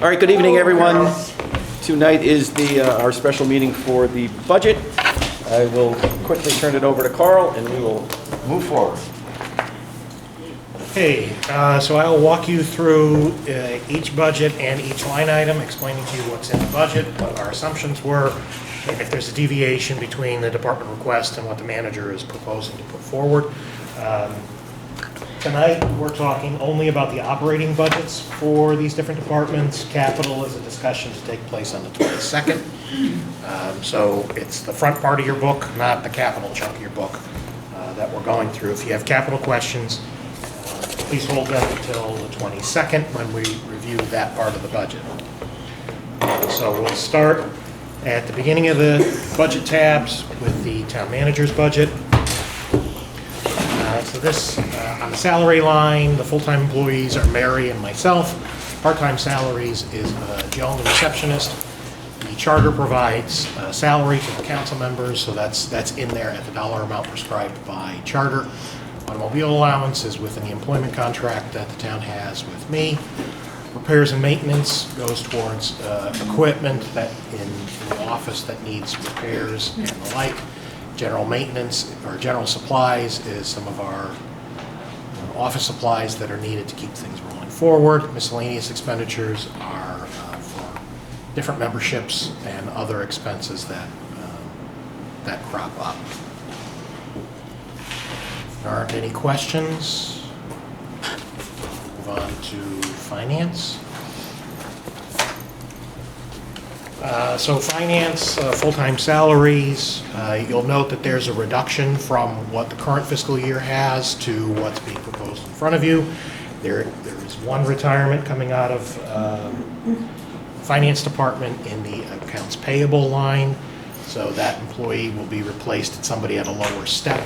All right, good evening, everyone. Tonight is our special meeting for the budget. I will quickly turn it over to Carl, and we will move forward. Okay, so I'll walk you through each budget and each line item, explaining to you what's in the budget, what our assumptions were, and if there's a deviation between the department request and what the manager is proposing to put forward. Tonight, we're talking only about the operating budgets for these different departments. Capital is a discussion to take place on the 22nd. So it's the front part of your book, not the capital chunk of your book that we're going through. If you have capital questions, please hold them until the 22nd when we review that part of the budget. So we'll start at the beginning of the budget tabs with the town manager's budget. So this, on the salary line, the full-time employees are Mary and myself. Part-time salaries is Joan, the receptionist. The charter provides salary to the council members, so that's in there at the dollar amount prescribed by charter. Automobile allowance is within the employment contract that the town has with me. Repairs and maintenance goes towards equipment that in the office that needs repairs and the like. General maintenance or general supplies is some of our office supplies that are needed to keep things rolling forward. Miscellaneous expenditures are for different memberships and other expenses that crop up. If there aren't any questions, move on to finance. So finance, full-time salaries, you'll note that there's a reduction from what the current fiscal year has to what's being proposed in front of you. There is one retirement coming out of finance department in the accounts payable line, so that employee will be replaced at somebody at a lower step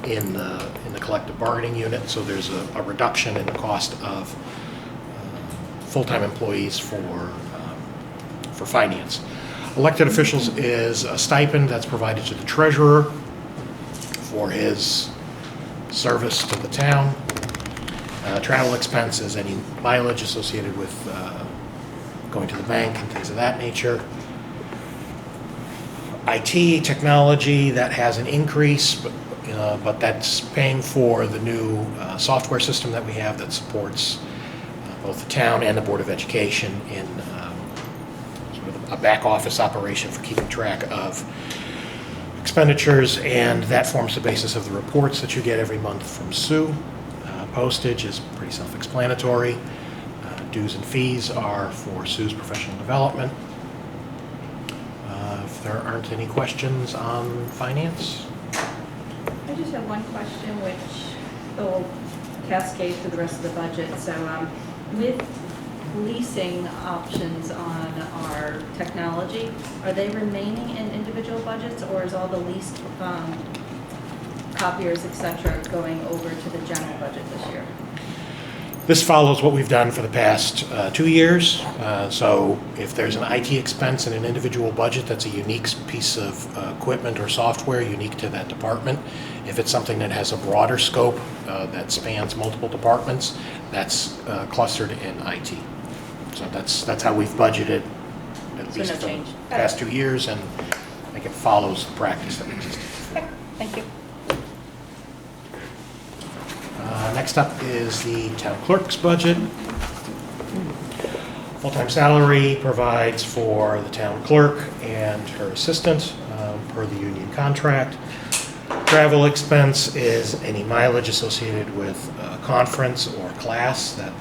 in the collective bargaining unit. So there's a reduction in the cost of full-time employees for finance. Elected officials is a stipend that's provided to the treasurer for his service to the town. Travel expenses, any mileage associated with going to the bank and things of that nature. IT, technology, that has an increase, but that's paying for the new software system that we have that supports both the town and the Board of Education in a back office operation for keeping track of expenditures, and that forms the basis of the reports that you get every month from Sue. Postage is pretty self-explanatory. Dues and fees are for Sue's professional development. If there aren't any questions on finance? I just have one question which will cascade through the rest of the budget. So with leasing options on our technology, are they remaining in individual budgets, or is all the leased copiers, etc., going over to the general budget this year? This follows what we've done for the past 2 years. So if there's an IT expense in an individual budget that's a unique piece of equipment or software unique to that department, if it's something that has a broader scope that spans multiple departments, that's clustered in IT. So that's how we've budgeted, at least for the past 2 years, and I think it follows the practice that existed before. Okay, thank you. Next up is the town clerk's budget. Full-time salary provides for the town clerk and her assistant per the union contract. Travel expense is any mileage associated with a conference or class that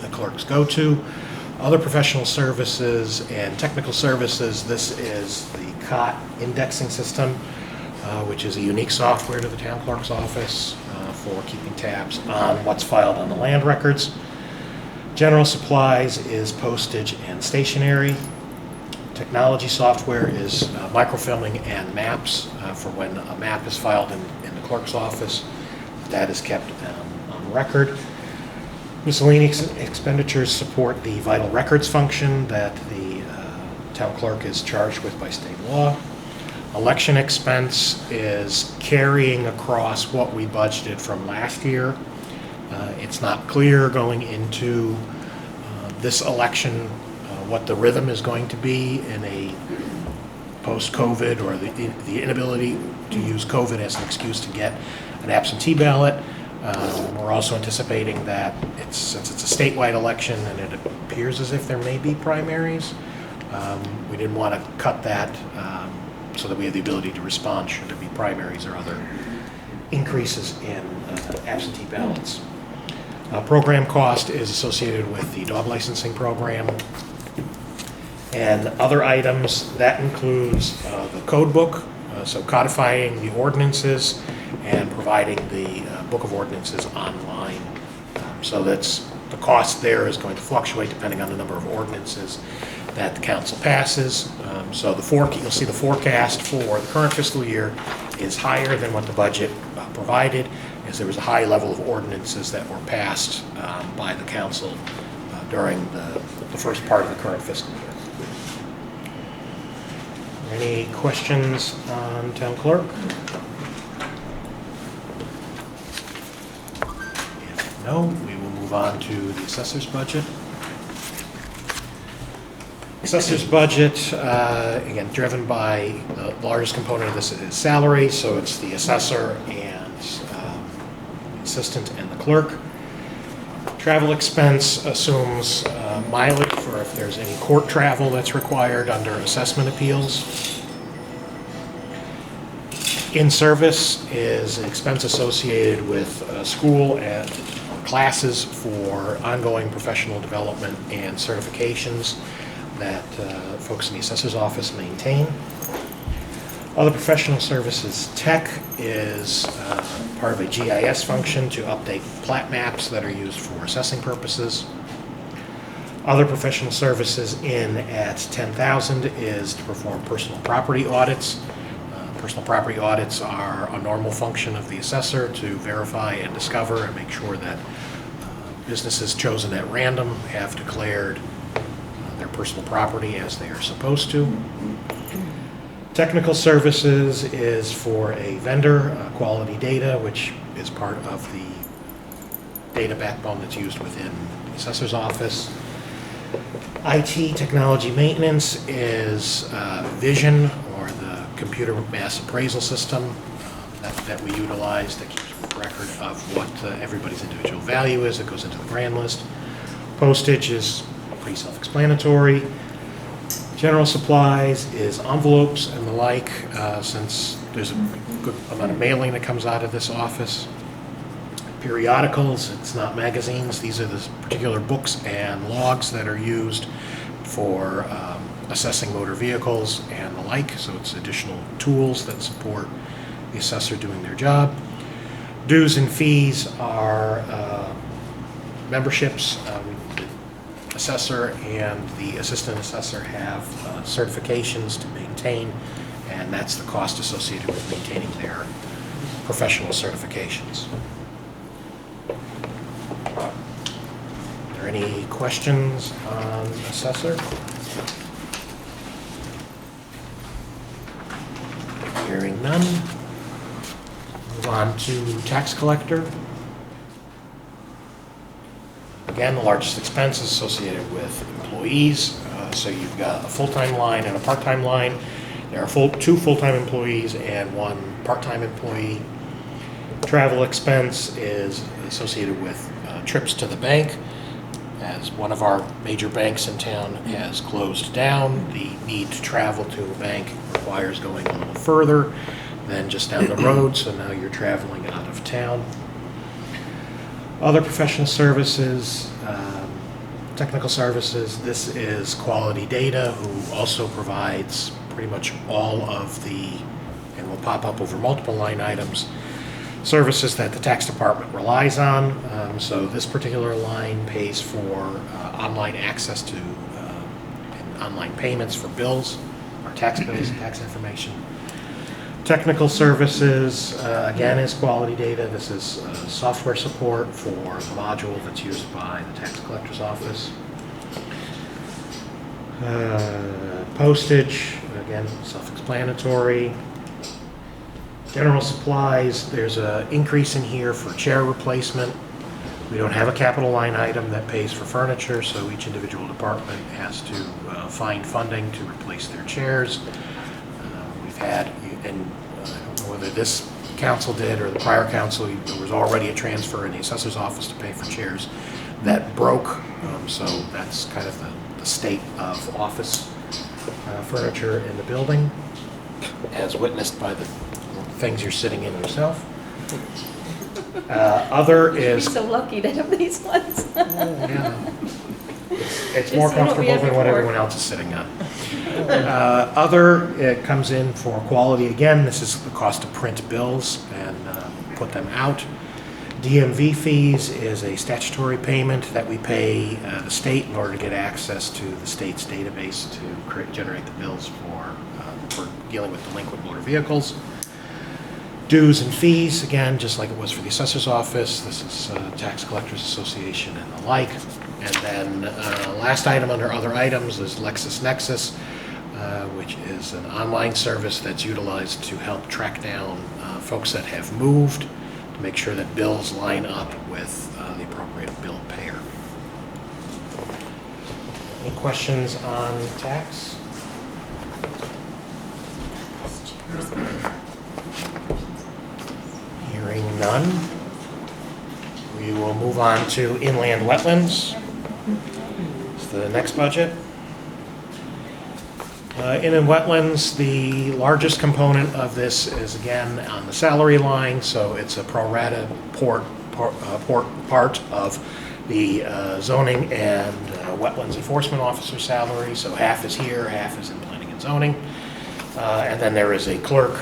the clerks go to. Other professional services and technical services, this is the COT indexing system, which is a unique software to the town clerk's office for keeping tabs on what's filed on the land records. General supplies is postage and stationery. Technology software is microfilming and maps for when a map is filed in the clerk's office. That is kept on record. Miscellaneous expenditures support the vital records function that the town clerk is charged with by state law. Election expense is carrying across what we budgeted from last year. It's not clear going into this election, what the rhythm is going to be in a post-COVID, or the inability to use COVID as an excuse to get an absentee ballot. We're also anticipating that since it's a statewide election and it appears as if there may be primaries, we didn't want to cut that so that we have the ability to respond should there be primaries or other increases in absentee ballots. Program cost is associated with the dog licensing program. And other items, that includes the code book, so codifying the ordinances and providing the book of ordinances online. So that's the cost there is going to fluctuate depending on the number of ordinances that the council passes. So you'll see the forecast for the current fiscal year is higher than what the budget provided, as there was a high level of ordinances that were passed by the council during the first part of the current fiscal year. Any questions on town clerk? If no, we will move on to the assessor's budget. Assessor's budget, again, driven by the largest component of this is salary, so it's the assessor and assistant and the clerk. Travel expense assumes mileage for if there's any court travel that's required under assessment appeals. In service is an expense associated with school and classes for ongoing professional development and certifications that folks in the assessor's office maintain. Other professional services tech is part of a GIS function to update plat maps that are used for assessing purposes. Other professional services in at $10,000 is to perform personal property audits. Personal property audits are a normal function of the assessor to verify and discover and make sure that businesses chosen at random have declared their personal property as they are supposed to. Technical services is for a vendor, Quality Data, which is part of the data backbone that's used within the assessor's office. IT technology maintenance is Vision, or the computer mass appraisal system that we utilize that keeps record of what everybody's individual value is. It goes into the grand list. Postage is pretty self-explanatory. General supplies is envelopes and the like, since there's a good amount of mailing that comes out of this office. Periodicals, it's not magazines. These are the particular books and logs that are used for assessing motor vehicles and the like, so it's additional tools that support the assessor doing their job. Dues and fees are memberships. The assessor and the assistant assessor have certifications to maintain, and that's the cost associated with maintaining their professional certifications. Are there any questions on assessor? Hearing none. Move on to tax collector. Again, the largest expense is associated with employees. So you've got a full-time line and a part-time line. There are two full-time employees and one part-time employee. Travel expense is associated with trips to the bank. As one of our major banks in town has closed down, the need to travel to a bank requires going a little further than just down the road, so now you're traveling out of town. Other professional services, technical services, this is Quality Data, who also provides pretty much all of the, and will pop up over multiple line items, services that the tax department relies on. So this particular line pays for online access to and online payments for bills, or tax bills, tax information. Technical services, again, is Quality Data. This is software support for the module that's used by the tax collector's office. Postage, again, self-explanatory. General supplies, there's an increase in here for chair replacement. We don't have a capital line item that pays for furniture, so each individual department has to find funding to replace their chairs. We've had, and I don't know whether this council did or the prior council, there was already a transfer in the assessor's office to pay for chairs that broke. So that's kind of the state of office furniture in the building, as witnessed by the things you're sitting in yourself. Other You're is... so lucky to have these ones. Yeah. It's Just more see what we comfortable had than what before. everyone else is sitting on. Other, it comes in for quality. Again, this is the cost to print bills and put them out. DMV fees is a statutory payment that we pay the state in order to get access to the state's database to generate the bills for dealing with delinquent motor vehicles. Dues and fees, again, just like it was for the assessor's office, this is Tax Collectors Association and the like. And then last item under other items is Lexisnexis, which is an online service that's utilized to help track down folks that have moved, to make sure that bills line up with the appropriate bill payer. Any questions on tax? Hearing none, we will move on to inland wetlands. It's the next budget. Inland wetlands, the largest component of this is again on the salary line, so it's a pro rata part of the zoning and wetlands enforcement officer salary. So half is here, half is in planning and zoning. And then there is a clerk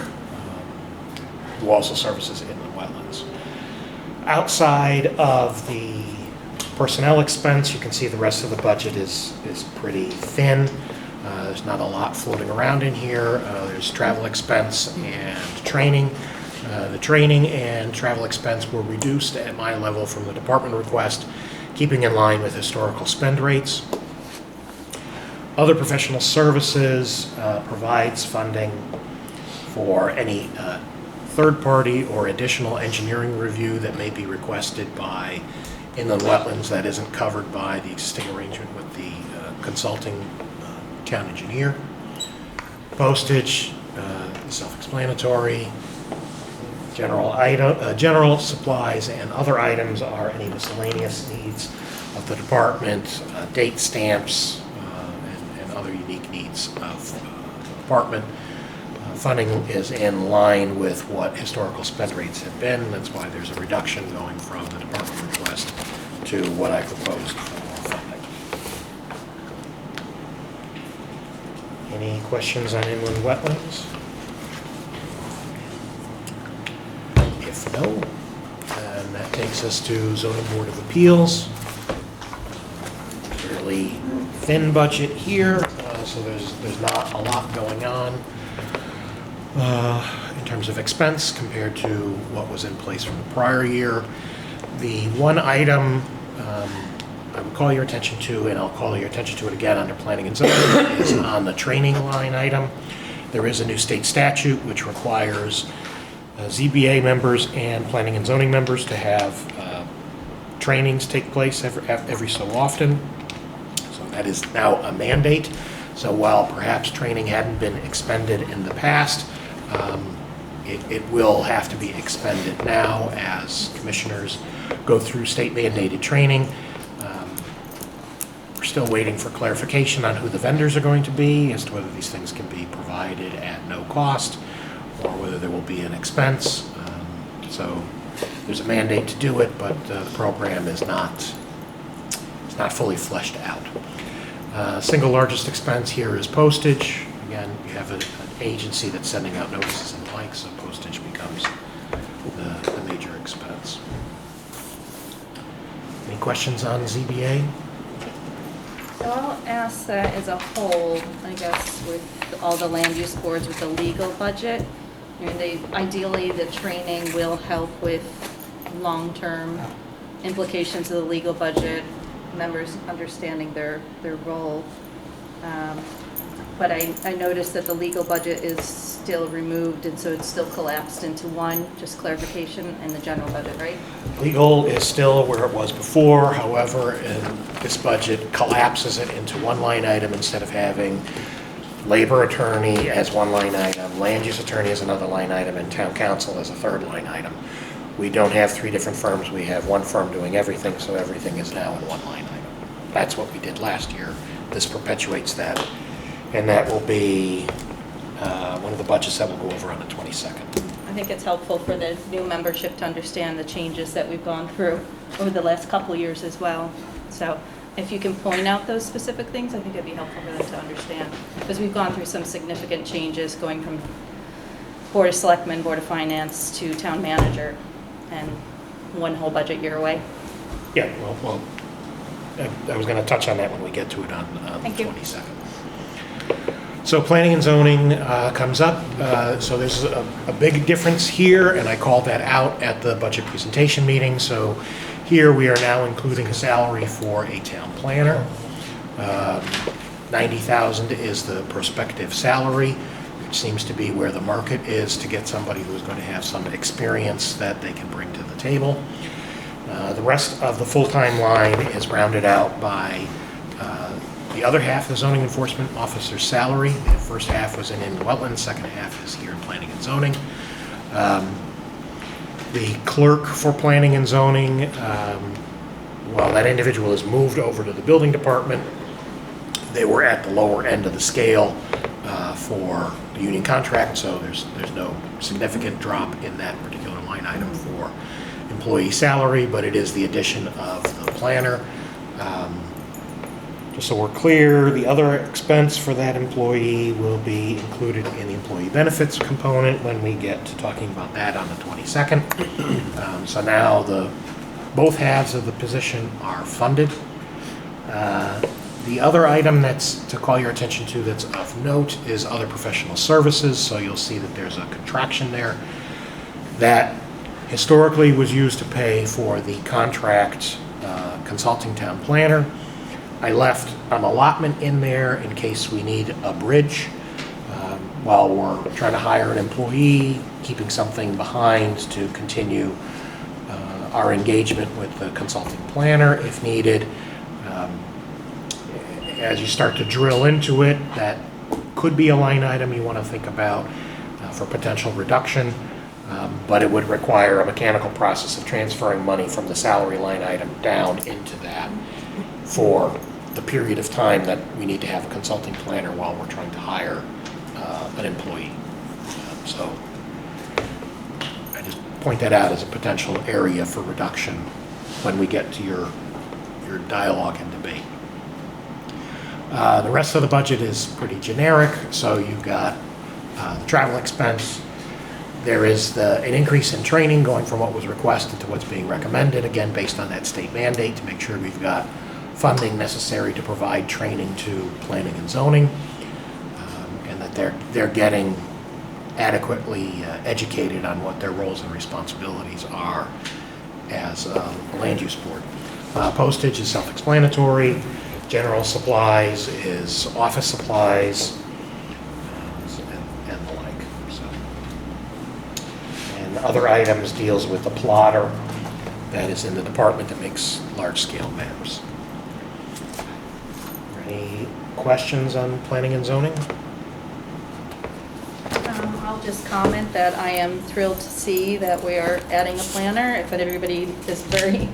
who also services inland wetlands. Outside of the personnel expense, you can see the rest of the budget is pretty thin. There's not a lot floating around in here. There's travel expense and training. The training and travel expense were reduced at my level from the department request, keeping in line with historical spend rates. Other professional services provides funding for any third-party or additional engineering review that may be requested by inland wetlands that isn't covered by the existing arrangement with the consulting town engineer. Postage, self-explanatory. General supplies and other items are any miscellaneous needs of the department, date stamps, and other unique needs of the department. Funding is in line with what historical spend rates have been. That's why there's a reduction going from the department request to what I proposed for funding. Any questions on inland wetlands? If no, then that takes us to Zoning Board of Appeals. Fairly thin budget here, so there's not a lot going on in terms of expense compared to what was in place from the prior year. The one item I would call your attention to, and I'll call your attention to it again under planning and zoning, is on the training line item. There is a new state statute which requires ZBA members and planning and zoning members to have trainings take place every so often. So that is now a mandate. So while perhaps training hadn't been expended in the past, it will have to be expended now as commissioners go through state mandated training. We're still waiting for clarification on who the vendors are going to be, as to whether these things can be provided at no cost or whether there will be an expense. So there's a mandate to do it, but the program is not fully fleshed out. Single largest expense here is postage. Again, you have an agency that's sending out notices and the like, so postage becomes the major expense. Any questions on ZBA? So I'll ask that as a whole, I guess, with all the land use boards with the legal budget. I mean, ideally, the training will help with long-term implications of the legal budget, members understanding their role. But I noticed that the legal budget is still removed, and so it's still collapsed into one, just clarification, and the general budget, right? Legal is still where it was before, however, in this budget collapses it into one line item instead of having labor attorney as one line item, land use attorney as another line item, and town council as a third line item. We don't have three different firms, we have one firm doing everything, so everything is now in one line item. That's what we did last year. This perpetuates that, and that will be one of the budgets that we'll go over on the 22nd. I think it's helpful for the new membership to understand the changes that we've gone through over the last couple of years as well. So if you can point out those specific things, I think it'd be helpful for them to understand. Because we've gone through some significant changes going from Board of Selectmen, Board of Finance to Town Manager, and one whole budget year away. Yeah, well, I was going to touch on that when we get to it on the Thank you. 22nd. So planning and zoning comes up. So there's a big difference here, and I called that out at the budget presentation meeting. So here we are now including a salary for a town planner. $90,000 is the prospective salary, which seems to be where the market is to get somebody who's going to have some experience that they can bring to the table. The rest of the full-time line is rounded out by the other half, the zoning enforcement officer's salary. The first half was in Wetlands, second half is here in planning and zoning. The clerk for planning and zoning, while that individual is moved over to the building department, they were at the lower end of the scale for the union contract, so there's no significant drop in that particular line item for employee salary, but it is the addition of the planner. Just so we're clear, the other expense for that employee will be included in the employee benefits component when we get to talking about that on the 22nd. So now both halves of the position are funded. The other item that's to call your attention to that's of note is other professional services. So you'll see that there's a contraction there. That historically was used to pay for the contract consulting town planner. I left an allotment in there in case we need a bridge while we're trying to hire an employee, keeping something behind to continue our engagement with the consulting planner if needed. As you start to drill into it, that could be a line item you want to think about for potential reduction, but it would require a mechanical process of transferring money from the salary line item down into that for the period of time that we need to have a consulting planner while we're trying to hire an employee. So I just point that out as a potential area for reduction when we get to your dialogue and debate. The rest of the budget is pretty generic, so you've got the travel expense. There is an increase in training going from what was requested to what's being recommended, again based on that state mandate to make sure we've got funding necessary to provide training to planning and zoning, and that they're getting adequately educated on what their roles and responsibilities are as a land use board. Postage is self-explanatory. General supplies is office supplies and the like. So, and other items deals with the plotter that is in the department that makes large-scale maps. Any questions on planning and zoning? I'll just comment that I am thrilled to see that we are adding a planner. But everybody is very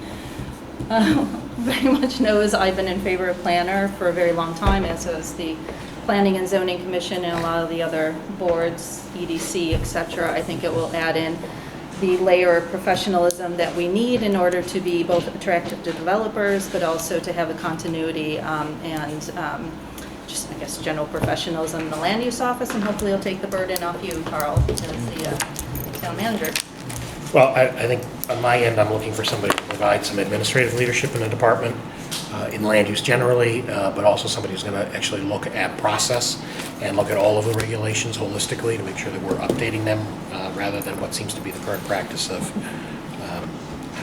much knows I've been in favor of planner for a very long time, as is the Planning and Zoning Commission and a lot of the other boards, EDC, etc. I think it will add in the layer of professionalism that we need in order to be both attractive to developers, but also to have a continuity and just, I guess, general professionalism in the land use office, and hopefully it'll take the burden off you, Carl, as the town manager. Well, I think on my end, I'm looking for somebody to provide some administrative leadership in the department, in land use generally, but also somebody who's going to actually look at process and look at all of the regulations holistically to make sure that we're updating them rather than what seems to be the current practice of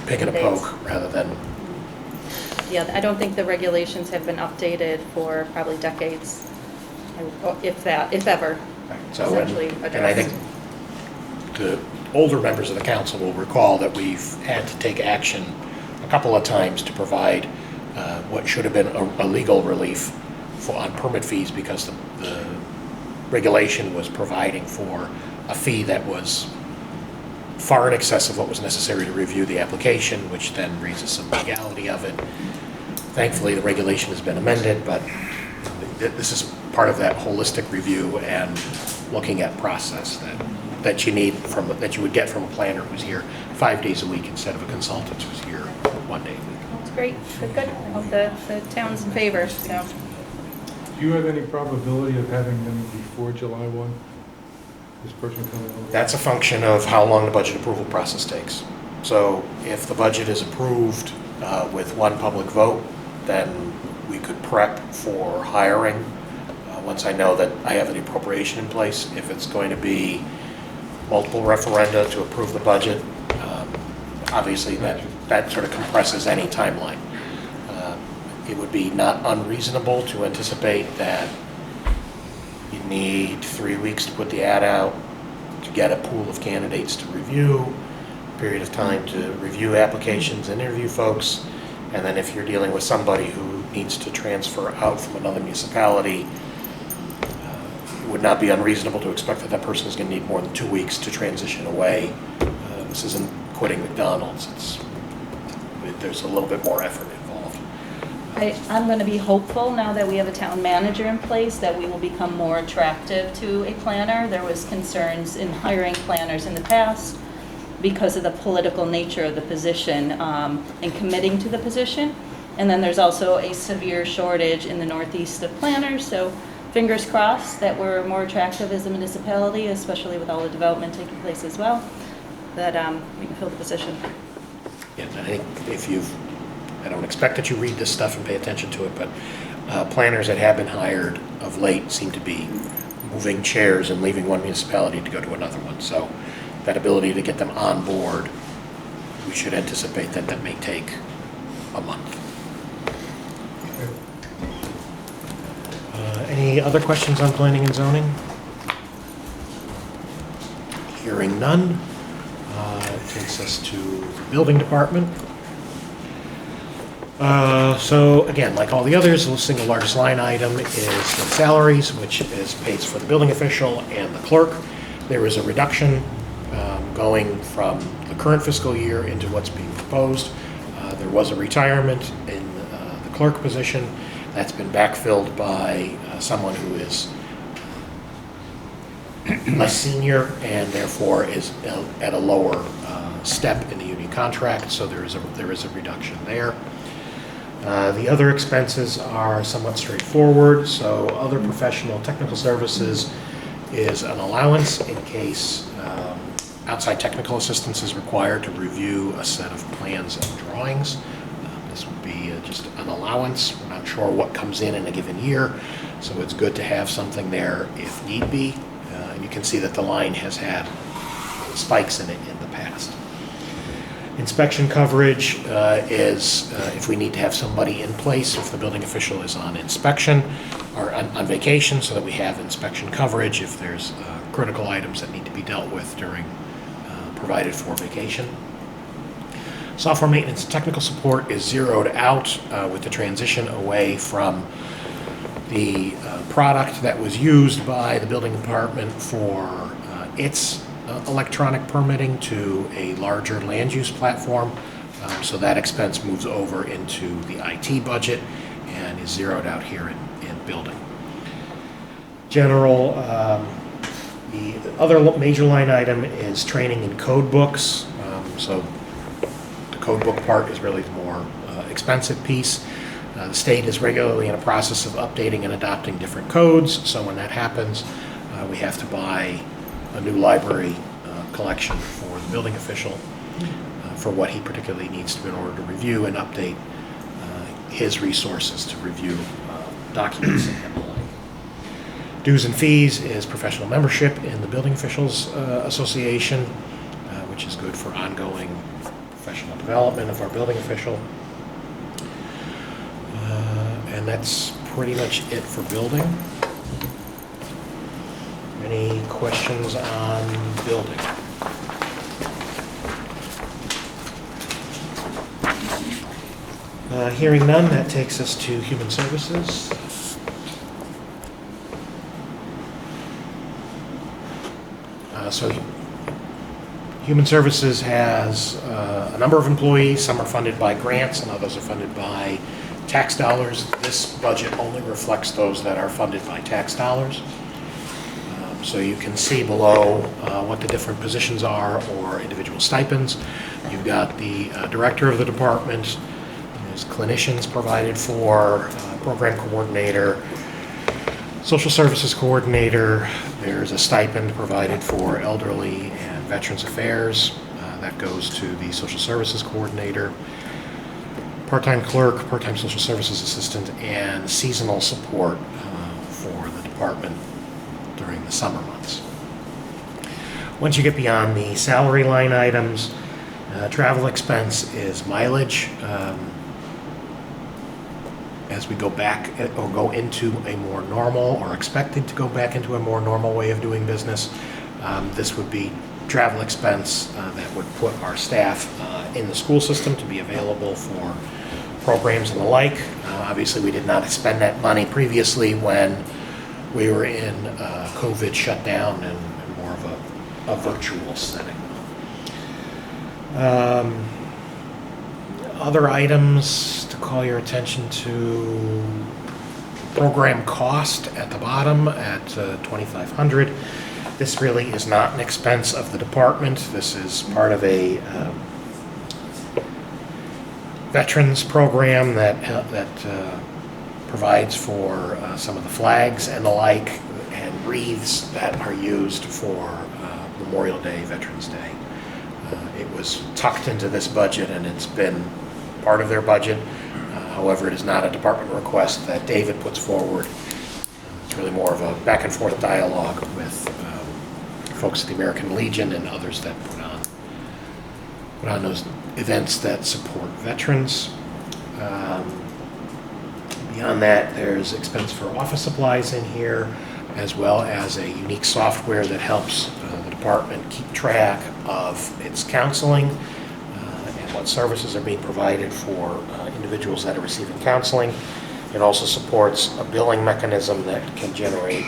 pick and a poke rather than... Yeah, I don't think the regulations have been updated for probably decades. if ever, So, essentially and I think addressed. the older members of the council will recall that we've had to take action a couple of times to provide what should have been a legal relief on permit fees, because the regulation was providing for a fee that was far in excess of what was necessary to review the application, which then raises some legality of it. Thankfully, the regulation has been amended, but this is part of that holistic review and looking at process that you need that you would get from a planner who's here 5 days a week instead of a consultant who's here 1 day a week. That's great, good. I hope the town's in favor, so. Do you have any probability of having them before July 1? This person coming over? That's a function of how long the budget approval process takes. So if the budget is approved with one public vote, then we could prep for hiring once I know that I have the appropriation in place. If it's going to be multiple referenda to approve the budget, obviously that sort of compresses any timeline. It would be not unreasonable to anticipate that you need 3 weeks to put the ad out, to get a pool of candidates to review, a period of time to review applications and interview folks, and then if you're dealing with somebody who needs to transfer out from another municipality, it would not be unreasonable to expect that that person is going to need more than 2 weeks to transition away. This isn't quitting McDonald's. There's a little bit more effort involved. I'm going to be hopeful now that we have a town manager in place that we will become more attractive to a planner. There was concerns in hiring planners in the past because of the political nature of the position and committing to the position. And then there's also a severe shortage in the northeast of planners, so fingers crossed that we're more attractive as a municipality, especially with all the development taking place as well, that we can fill the position. Yeah, I think I don't expect that you read this stuff and pay attention to it, but planners that have been hired of late seem to be moving chairs and leaving one municipality to go to another one. So that ability to get them on board, we should anticipate that may take a month. Any other questions on planning and zoning? Hearing none. It takes us to the building department. So again, like all the others, the single largest line item is the salaries, which pays for the building official and the clerk. There is a reduction going from the current fiscal year into what's being proposed. There was a retirement in the clerk position. That's been backfilled by someone who is less senior and therefore is at a lower step in the union contract, so there is a reduction there. The other expenses are somewhat straightforward, so other professional technical services is an allowance in case outside technical assistance is required to review a set of plans and drawings. This would be just an allowance. We're not sure what comes in a given year, so it's good to have something there if need be. And you can see that the line has had spikes in it in the past. Inspection coverage is if we need to have somebody in place, if the building official is on inspection or on vacation, so that we have inspection coverage if there's critical items that need to be dealt with during provided for vacation. Software maintenance and technical support is zeroed out with the transition away from the product that was used by the building department for its electronic permitting to a larger land use platform. So that expense moves over into the IT budget and is zeroed out here in building. General, the other major line item is training and code books. So the code book part is really the more expensive piece. The state is regularly in a process of updating and adopting different codes. So when that happens, we have to buy a new library collection for the building official for what he particularly needs to in order to review and update his resources to review documents and the like. Dues and fees is professional membership in the Building Officials Association, which is good for ongoing professional development of our building official. And that's pretty much it for building. questions on building? Hearing none, that takes us to human services. So human services has a number of employees. Some are funded by grants and others are funded by tax dollars. This budget only reflects those that are funded by tax dollars. So you can see below what the different positions are or individual stipends. You've got the director of the department. There's clinicians provided for, program coordinator, social services coordinator. There's a stipend provided for elderly and veterans affairs. That goes to the social services coordinator, part-time clerk, part-time social services assistant, and seasonal support for the department during the summer months. Once you get beyond the salary line items, travel expense is mileage. As we go back or go into a more normal or expected to go back into a more normal way of doing business, this would be travel expense that would put our staff in the school system to be available for programs and the like. Obviously, we did not spend that money previously when we were in COVID shutdown and more of a virtual setting. Other items to call your attention to: program cost at the bottom at $2,500. This really is not an expense of the department. This is part of a veterans program that provides for some of the flags and the like, and wreaths that are used for Memorial Day, Veterans Day. It was tucked into this budget and it's been part of their budget. However, it is not a department request that David puts forward. It's really more of a back and forth dialogue with folks at the American Legion and others that put on those events that support veterans. Beyond that, there's expense for office supplies in here, as well as a unique software that helps the department keep track of its counseling and what services are being provided for individuals that are receiving counseling. It also supports a billing mechanism that can generate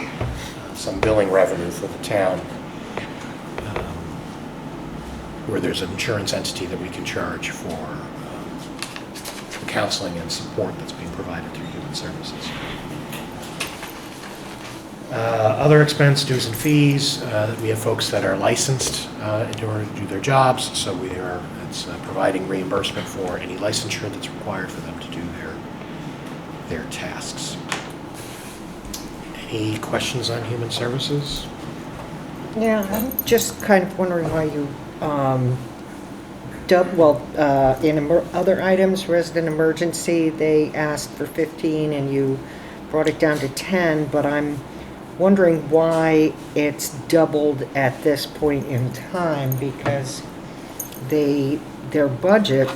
some billing revenue for the town, where there's an insurance entity that we can charge for the counseling and support that's being provided through human services. Other expense, dues and fees. We have folks that are licensed in order to do their jobs, so it's providing reimbursement for any licensure that's required for them to do their tasks. Any questions on human services? Yeah, I'm just kind of wondering why you, in other items, resident emergency, they asked for 15 and you brought it down to 10, but I'm wondering why it's doubled at this point in time, because their budget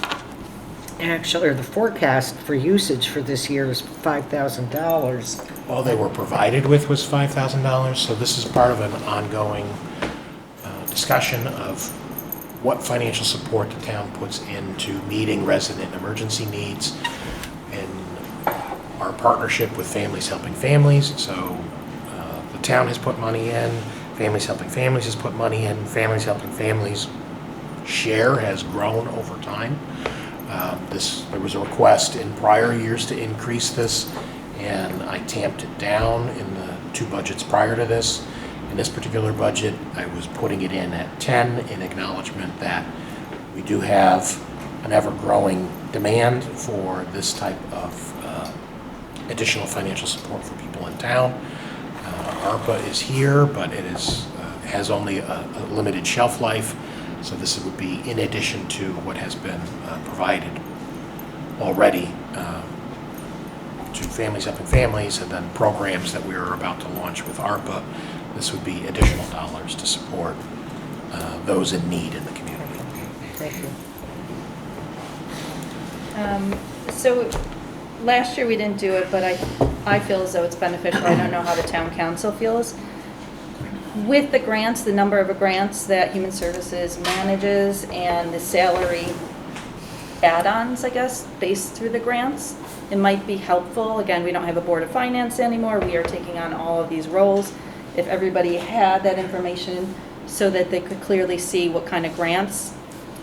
actually, or the forecast for usage for this year is $5,000. All they were provided with was $5,000, so this is part of an ongoing discussion of what financial support the town puts into meeting resident emergency needs and our partnership with Families Helping Families. So the town has put money in, Families Helping Families has put money in, Families Helping Families share has grown over time. There was a request in prior years to increase this, and I tamped it down in the two budgets prior to this. In this particular budget, I was putting it in at 10 in acknowledgement that we do have an ever-growing demand for this type of additional financial support for people in town. ARPA is here, but it has only a limited shelf life, so this would be in addition to what has been provided already to Families Helping Families, and then programs that we are about to launch with ARPA. This would be additional dollars to support those in need in the community. Thank you. So last year we didn't do it, but I feel as though it's beneficial. I don't know how the town council feels. With the grants, the number of grants that Human Services manages and the salary add-ons, I guess, based through the grants, it might be helpful. Again, we don't have a Board of Finance anymore. We are taking on all of these roles. If everybody had that information so that they could clearly see what kind of grants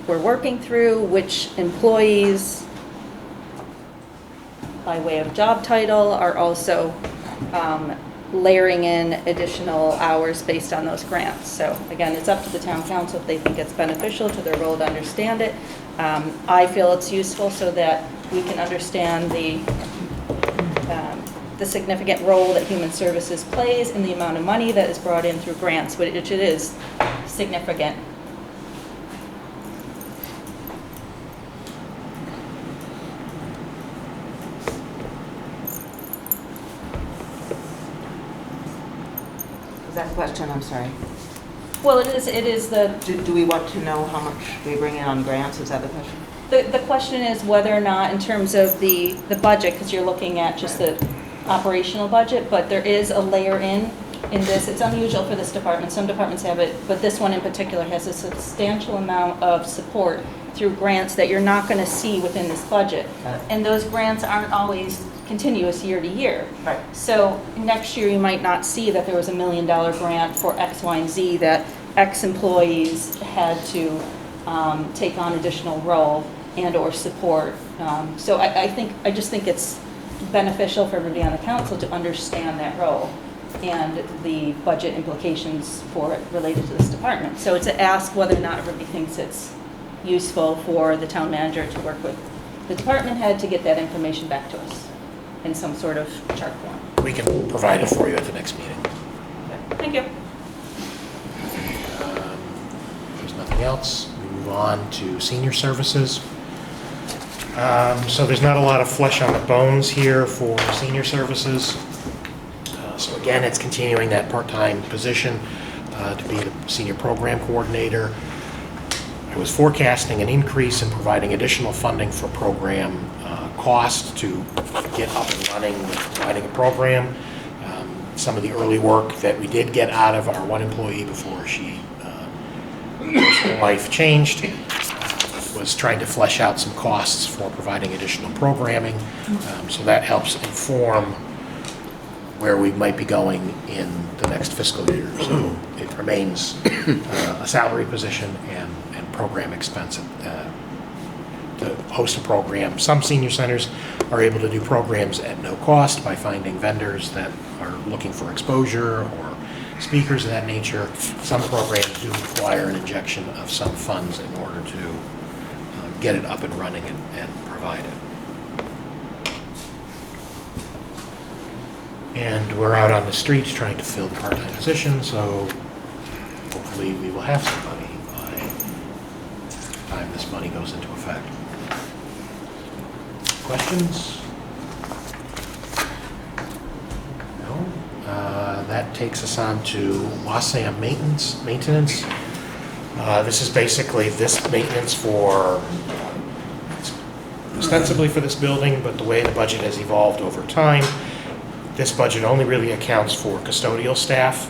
we're working through, which employees, by way of job title, are also layering in additional hours based on those grants. So again, it's up to the town council if they think it's beneficial to their role to understand it. I feel it's useful so that we can understand the significant role that Human Services plays in the amount of money that is brought in through grants, which it is significant. Is that a question? I'm sorry. Well, it is the Do we want to know how much we bring in on grants? Is that the question? The question is whether or not, in terms of the budget, because you're looking at just the operational budget, but there is a layer in this. It's unusual for this department. Some departments have it, but this one in particular has a substantial amount of support through grants that you're not going to see within this budget. And those grants aren't always continuous year to year. Right. So next year you might not see that there was $1 million grant for X, Y, and Z that X employees had to take on additional role and or support. So I just think it's beneficial for everybody on the council to understand that role and the budget implications for it related to this department. So it's to ask whether or not everybody thinks it's useful for the town manager to work with the department head to get that information back to us in some sort of chart form. We can provide it for you at the next meeting. Thank you. If there's nothing else, we move on to senior services. So there's not a lot of flesh on the bones here for senior services. So again, it's continuing that part-time position to be the senior program coordinator. I was forecasting an increase in providing additional funding for program cost to get up and running with providing a program. Some of the early work that we did get out of our one employee before she personal life changed was trying to flesh out some costs for providing additional programming. So that helps inform where we might be going in the next fiscal year. So it remains a salary position and program expense to host a program. Some senior centers are able to do programs at no cost by finding vendors that are looking for exposure or speakers of that nature. Some programs do require an injection of some funds in order to get it up and running and provide it. And we're out on the streets trying to fill the part-time position, so hopefully we will have somebody by the time this money goes into effect. Questions? No? That takes us on to WASAM maintenance. This is basically this maintenance for, ostensibly for this building, but the way the budget has evolved over time, this budget only really accounts for custodial staff.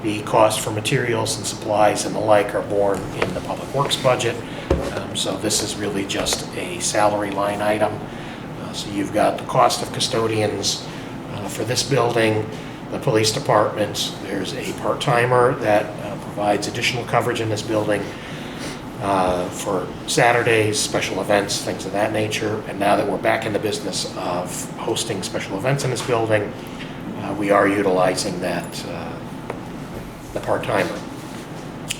The cost for materials and supplies and the like are borne in the public works budget. So this is really just a salary line item. So you've got the cost of custodians for this building, the police department. There's a part-timer that provides additional coverage in this building for Saturdays, special events, things of that nature. And now that we're back in the business of hosting special events in this building, we are utilizing that, the part-timer.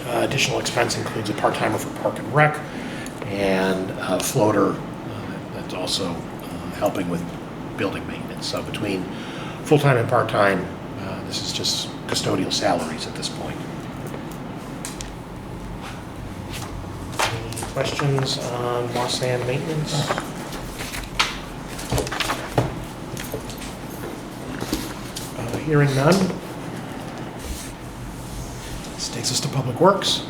Additional expense includes a part-timer for Park and Rec and a floater that's also helping with building maintenance. So between full-time and part-time, this is just custodial salaries at this point. Any questions on WASAM maintenance? Hearing none. This takes us to Public Works.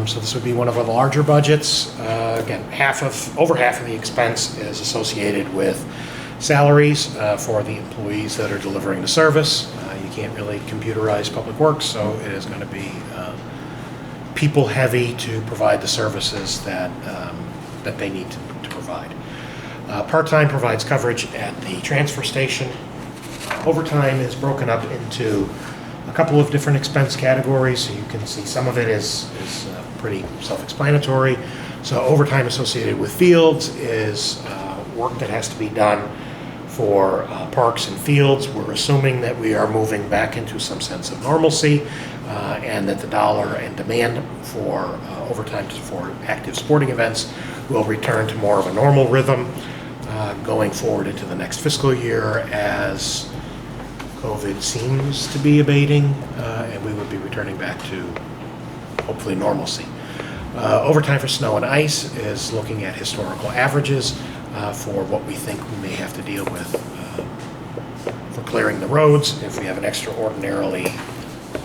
So this would be one of our larger budgets. Again, over half of the expense is associated with salaries for the employees that are delivering the service. You can't really computerize public works, so it is going to be people heavy to provide the services that that they need to provide. Part-time provides coverage at the transfer station. Overtime is broken up into a couple of different expense categories, so you can see some of it is pretty self-explanatory. So overtime associated with fields is work that has to be done for parks and fields. We're assuming that we are moving back into some sense of normalcy, and that the dollar and demand for overtime for active sporting events will return to more of a normal rhythm going forward into the next fiscal year as COVID seems to be abating, and we would be returning back to hopefully normalcy. Overtime for snow and ice is looking at historical averages for what we think we may have to deal with for clearing the roads if we have an extraordinarily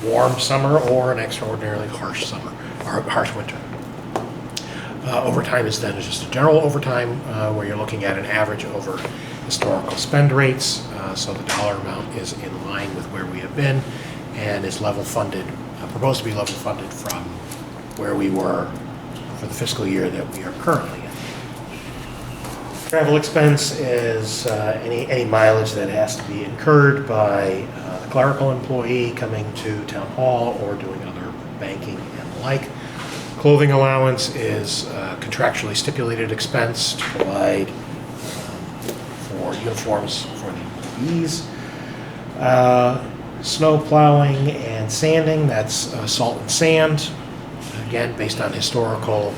warm summer or an extraordinarily harsh summer or harsh winter. Overtime is then just a general overtime where you're looking at an average over historical spend rates, so the dollar amount is in line with where we have been and is level funded, proposed to be level funded from where we were for the fiscal year that we are currently in. Travel expense is any mileage that has to be incurred by a clerical employee coming to town hall or doing other banking and the like. Clothing allowance is contractually stipulated expense to provide for uniforms for the employees. Snow plowing and sanding, that's salt and sand. Again, based on historical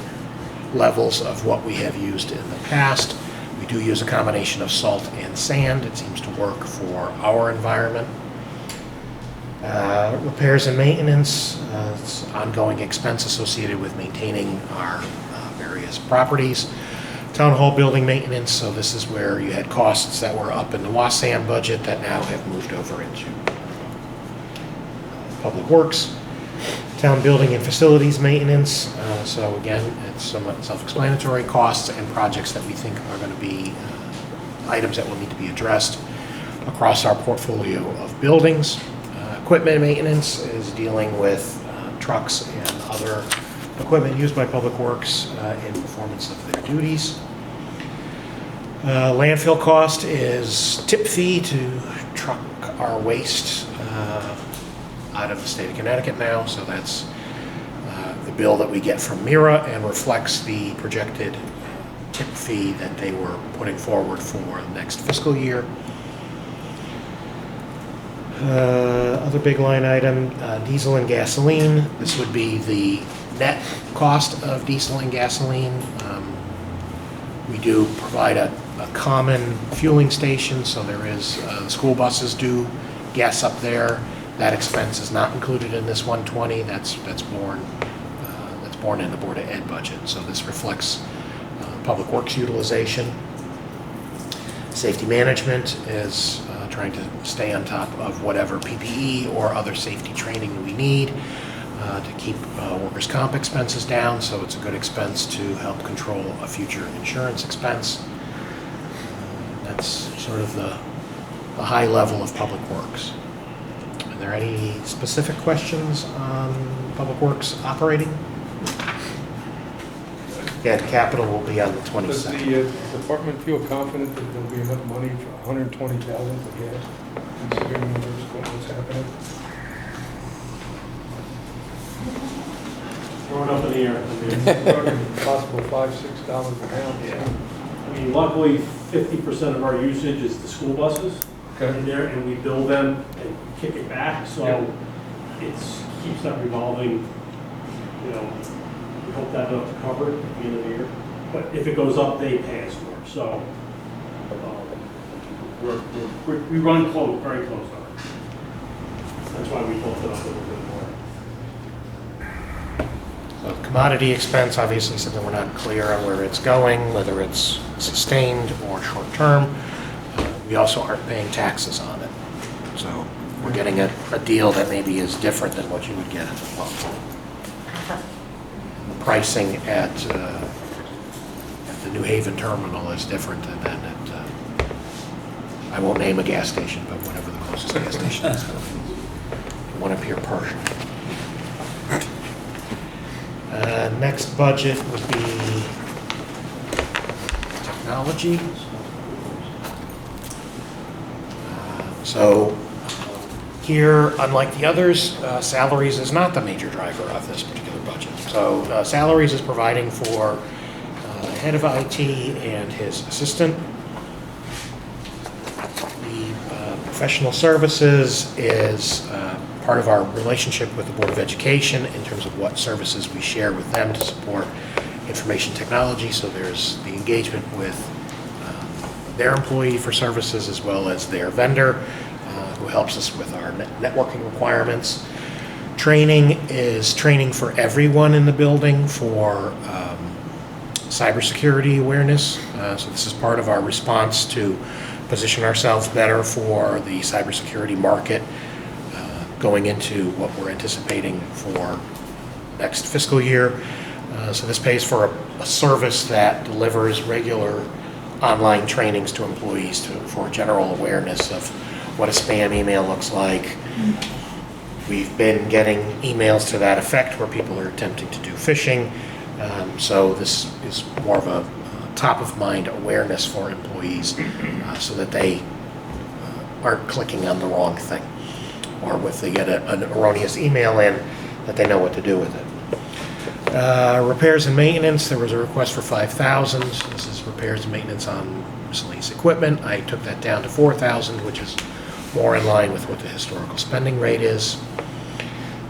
levels of what we have used in the past. We do use a combination of salt and sand. It seems to work for our environment. Repairs and maintenance, it's ongoing expense associated with maintaining our various properties. Town hall building maintenance, so this is where you had costs that were up in the WASAN budget that now have moved over into public works. Town building and facilities maintenance, so again, it's somewhat self-explanatory, costs and projects that we think are going to be items that will need to be addressed across our portfolio of buildings. Equipment maintenance is dealing with trucks and other equipment used by Public Works in performance of their duties. Landfill cost is tip fee to truck our waste out of the state of Connecticut now, so that's the bill that we get from MIRA and reflects the projected tip fee that they were putting forward for the next fiscal year. Other big line item, diesel and gasoline. This would be the net cost of diesel and gasoline. We do provide a common fueling station, so there is, the school buses do gas up there. That expense is not included in this 120. That's borne in the Board of Ed budget. So this reflects Public Works utilization. Safety management is trying to stay on top of whatever PPE or other safety training we need to keep workers' comp expenses down, so it's a good expense to help control a future insurance expense. That's sort of the high level of Public Works. Are there any specific questions on Public Works operating? Yeah, capital will be on the 22nd. Does the department feel confident that there'll be enough money for $120,000 for gas, considering what's happening? Throw it up in the air. We're talking possible $5-6 a pound. Yeah. I mean, luckily, 50% of our usage is the school buses in there, and we bill them and kick it back, so it's keeps that revolving, you know. We hope that enough to cover it at the end of the year. But if it goes up, they pay us more. So we run close, very close on it. That's why we built it up a little bit more. So commodity expense, obviously something we're not clear on where it's going, whether it's sustained or short-term. We also aren't paying taxes on it. So we're getting a deal that maybe is different than what you would get at the pump. Pricing at the New Haven terminal is different than at, I won't name a gas station, but whatever the closest gas station is. one up here partial. Next budget would be technology. So here, unlike the others, salaries is not the major driver of this particular budget. So salaries is providing for head of IT and his assistant. The professional services is part of our relationship with the Board of Education in terms of what services we share with them to support information technology. So there's the engagement with their employee for services as well as their vendor who helps us with our networking requirements. Training is training for everyone in the building for cybersecurity awareness. So this is part of our response to position ourselves better for the cybersecurity market going into what we're anticipating for next fiscal year. So this pays for a service that delivers regular online trainings to employees for general awareness of what a spam email looks like. We've been getting emails to that effect where people are attempting to do phishing. So this is more of a top-of-mind awareness for employees so that they aren't clicking on the wrong thing. Or if they get an erroneous email in, that they know what to do with it. Repairs and maintenance, there was a request for $5,000. This is repairs and maintenance on miscellaneous equipment. I took that down to $4,000, which is more in line with what the historical spending rate is.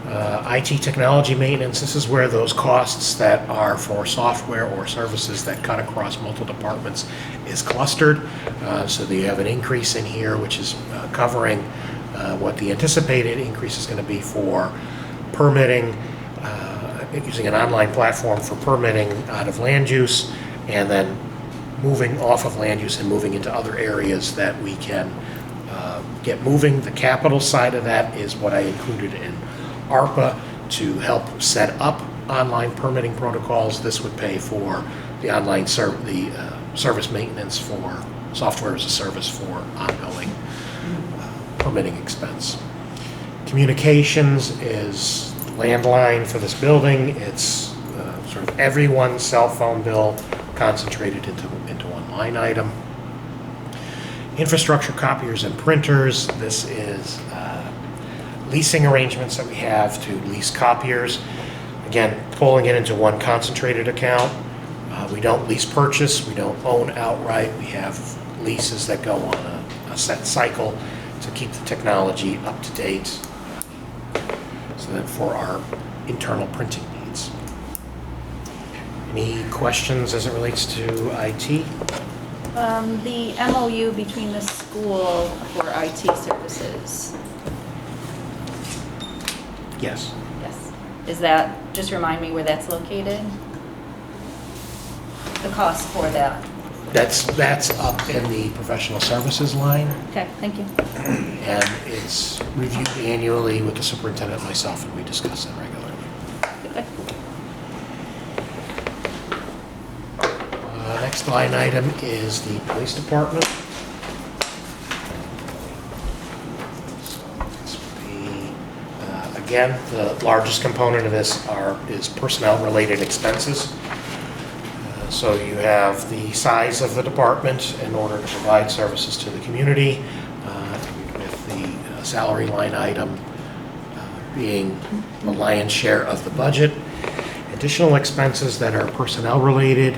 IT technology maintenance, this is where those costs that are for software or services that cut across multiple departments is clustered. So that you have an increase in here, which is covering what the anticipated increase is going to be for permitting, using an online platform for permitting out of land use, and then moving off of land use and moving into other areas that we can get moving. The capital side of that is what I included in ARPA to help set up online permitting protocols. This would pay for the online service maintenance for software as a service for ongoing permitting expense. Communications is landline for this building. It's sort of everyone's cell phone bill concentrated into one line item. Infrastructure, copiers, and printers. This is leasing arrangements that we have to lease copiers. Again, pulling it into one concentrated account. We don't lease purchase. We don't own outright. We have leases that go on a set cycle to keep the technology up to date. So that for our internal printing needs. Any questions as it relates to IT? The MOU between the school for IT services. Yes. Yes. Is that, just remind me where that's located? The cost for that. That's up in the professional services line, Okay, thank you. and it's reviewed annually with the superintendent and myself, and we discuss it regularly. Okay. Next line item is the police department. So this would be, again, the largest component of this is personnel-related expenses. So you have the size of the department in order to provide services to the community, with the salary line item being the lion's share of the budget. Additional expenses that are personnel-related,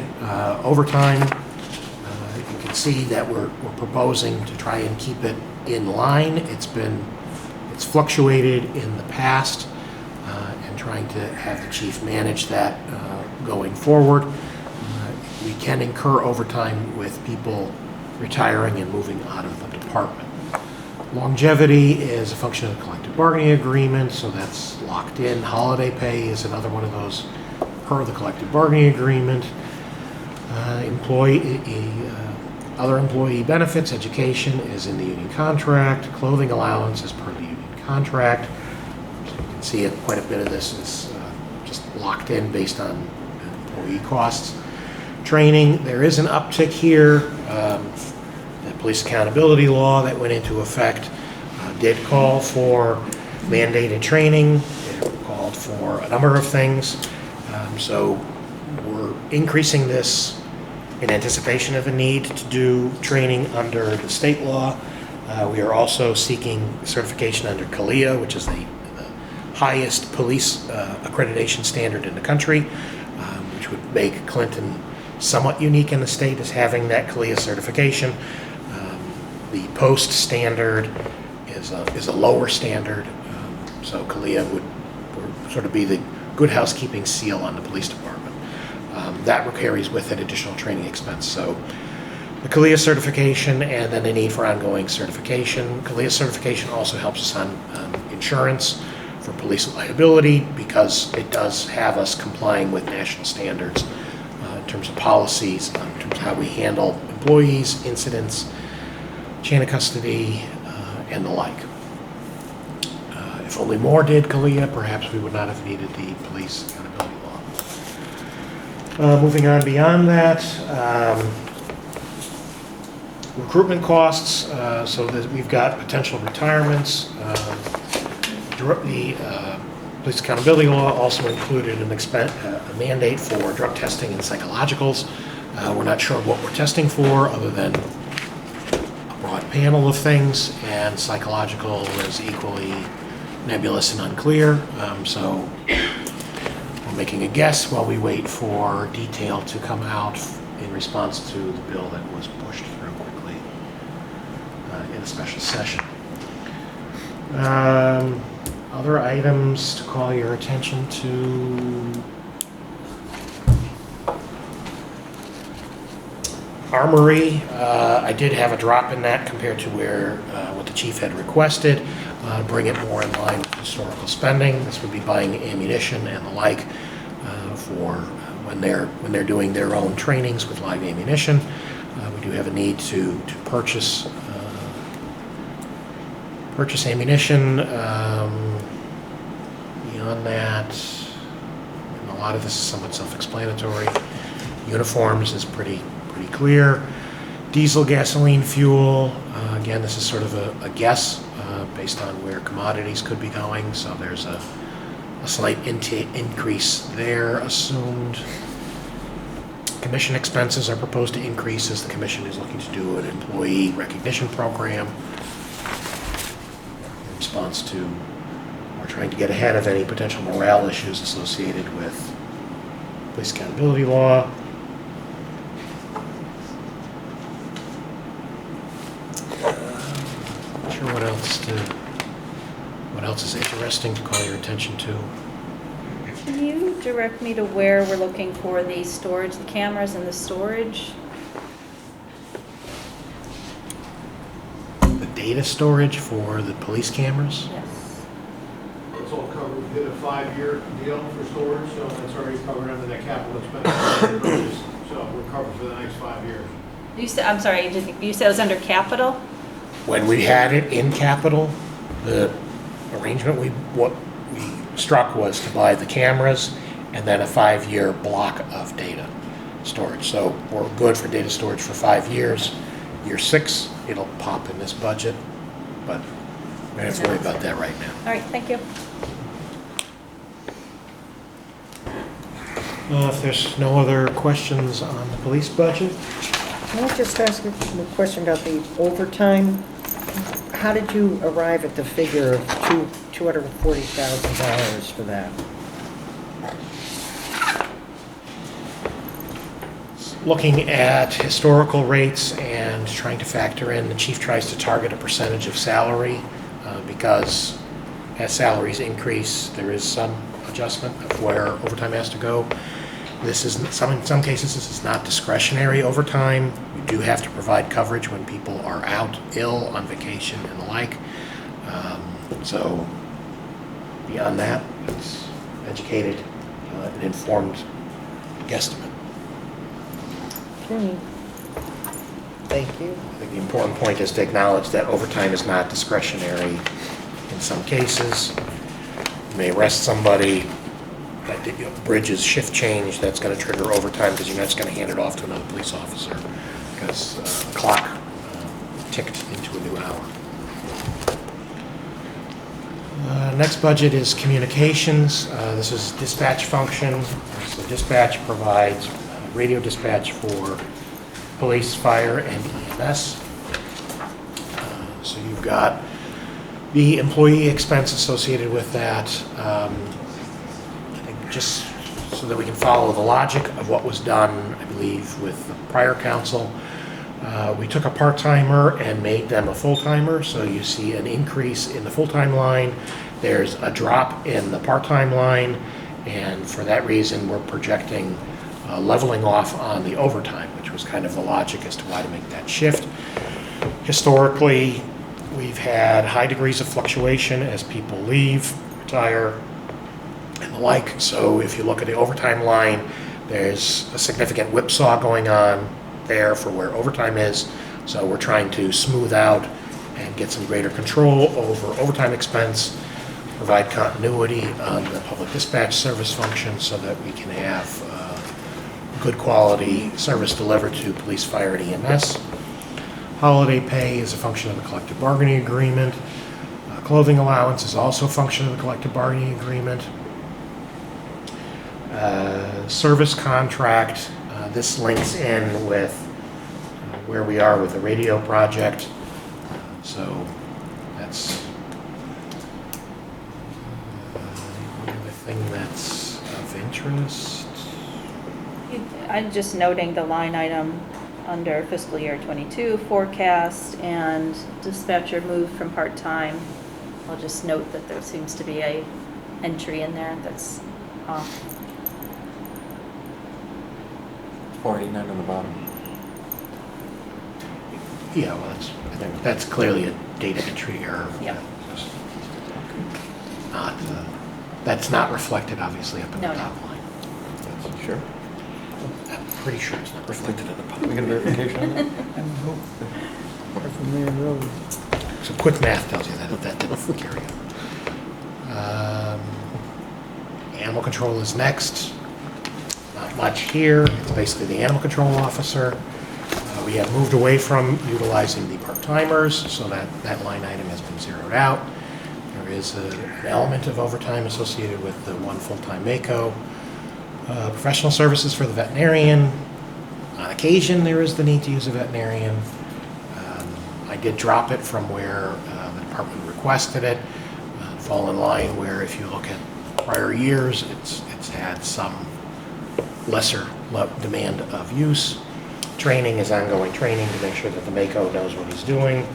overtime. You can see that we're proposing to try and keep it in line. It's fluctuated in the past, and trying to have the chief manage that going forward. We can incur overtime with people retiring and moving out of the department. Longevity is a function of the collective bargaining agreement, so that's locked in. Holiday pay is another one of those per the collective bargaining agreement. Other employee benefits, education is in the union contract. Clothing allowance is per the union contract. So you can see quite a bit of this is just locked in based on employee costs. Training, there is an uptick here. The police accountability law that went into effect did call for mandated training. It called for a number of things. So we're increasing this in anticipation of a need to do training under the state law. We are also seeking certification under CALIA, which is the highest police accreditation standard in the country, which would make Clinton somewhat unique in the state as having that CALIA certification. The post standard is a lower standard, so CALIA would sort of be the good housekeeping seal on the police department. That carries with it additional training expense. So the CALIA certification and then the need for ongoing certification. CALIA certification also helps us on insurance for police liability because it does have us complying with national standards in terms of policies, in terms of how we handle employees, incidents, chain of custody, and the like. If only more did CALIA, perhaps we would not have needed the police accountability law. Moving on beyond that, recruitment costs, so that we've got potential retirements. The police accountability law also included a mandate for drug testing and psychologicals. We're not sure what we're testing for other than a broad panel of things, and psychological is equally nebulous and unclear. So we're making a guess while we wait for detail to come out in response to the bill that was pushed through quickly in a special session. Other items to call your attention to. Armory, I did have a drop in that compared to what the chief had requested. Bring it more in line with historical spending. This would be buying ammunition and the like for when they're doing their own trainings with live ammunition. We do have a need to purchase ammunition. Beyond that, and a lot of this is somewhat self-explanatory. Uniforms is pretty clear. Diesel, gasoline, fuel. Again, this is sort of a guess based on where commodities could be going. So there's a slight increase there assumed. Commission expenses are proposed to increase as the commission is looking to do an employee recognition program in response to, we're trying to get ahead of any potential morale issues associated with police accountability law. Not sure what else is interesting to call your attention to. Can you direct me to where we're looking for the storage, the cameras and the storage? The data storage for the police cameras? Yes. It's all covered. We did a 5-year deal for storage, so that's already covered under that capital expenditure. So we're covered for the next 5 years. You said, I'm sorry, you said it was under capital? When we had it in capital, the arrangement what we struck was to buy the cameras and then a 5-year block of data storage. So we're good for data storage for 5 years. Year 6, it'll pop in this budget, but we don't have to worry about that right now. All right, thank you. If there's no other questions on the police budget, Can I just ask a question about the overtime? How did you arrive at the figure of $240,000 for that? looking at historical rates and trying to factor in, the chief tries to target a percentage of salary because as salaries increase, there is some adjustment of where overtime has to go. This is, in some cases, this is not discretionary overtime. We do have to provide coverage when people are out, ill, on vacation, and the like. So beyond that, it's educated and informed guesstimate. Okay. Thank you. I think the important point is to acknowledge that overtime is not discretionary in some cases. You may arrest somebody, that bridges shift change, that's going to trigger overtime because you're not just going to hand it off to another police officer because the clock ticked into a new hour. Next budget is communications. This is dispatch function. So dispatch provides radio dispatch for police, fire, and EMS. So you've got the employee expense associated with that. I think just so that we can follow the logic of what was done, I believe, with the prior council. We took a part-timer and made them a full-timer, so you see an increase in the full-time line. There's a drop in the part-time line, and for that reason, we're projecting leveling off on the overtime, which was kind of the logic as to why to make that shift. Historically, we've had high degrees of fluctuation as people leave, retire, and the like. So if you look at the overtime line, there's a significant whipsaw going on there for where overtime is. So we're trying to smooth out and get some greater control over overtime expense, provide continuity on the public dispatch service function so that we can have good quality service delivered to police, fire, and EMS. Holiday pay is a function of the collective bargaining agreement. Clothing allowance is also a function of the collective bargaining agreement. Service contract, this links in with where we are with the radio project. So that's another thing that's of interest. I'm just noting the line item under fiscal year '22 forecast and dispatcher moved from part-time. I'll just note that there seems to be a entry in there that's off. 489 on the bottom. Yeah, well, I think that's clearly a data entry error. Yep. Not, that's not reflected, obviously, up in the No, top line. Sure. I'm pretty sure it's not reflected in the bottom. We get a verification on that? So quick math tells you that that didn't carry on. Animal control is next. Not much here. It's basically the animal control officer. We have moved away from utilizing the part-timers, so that line item has been zeroed out. There is an element of overtime associated with the one full-time MACO. Professional services for the veterinarian. On occasion, there is the need to use a veterinarian. I did drop it from where the department requested it. Fall in line where if you look at prior years, it's had some lesser demand of use. Training is ongoing training to make sure that the MACO knows what he's doing.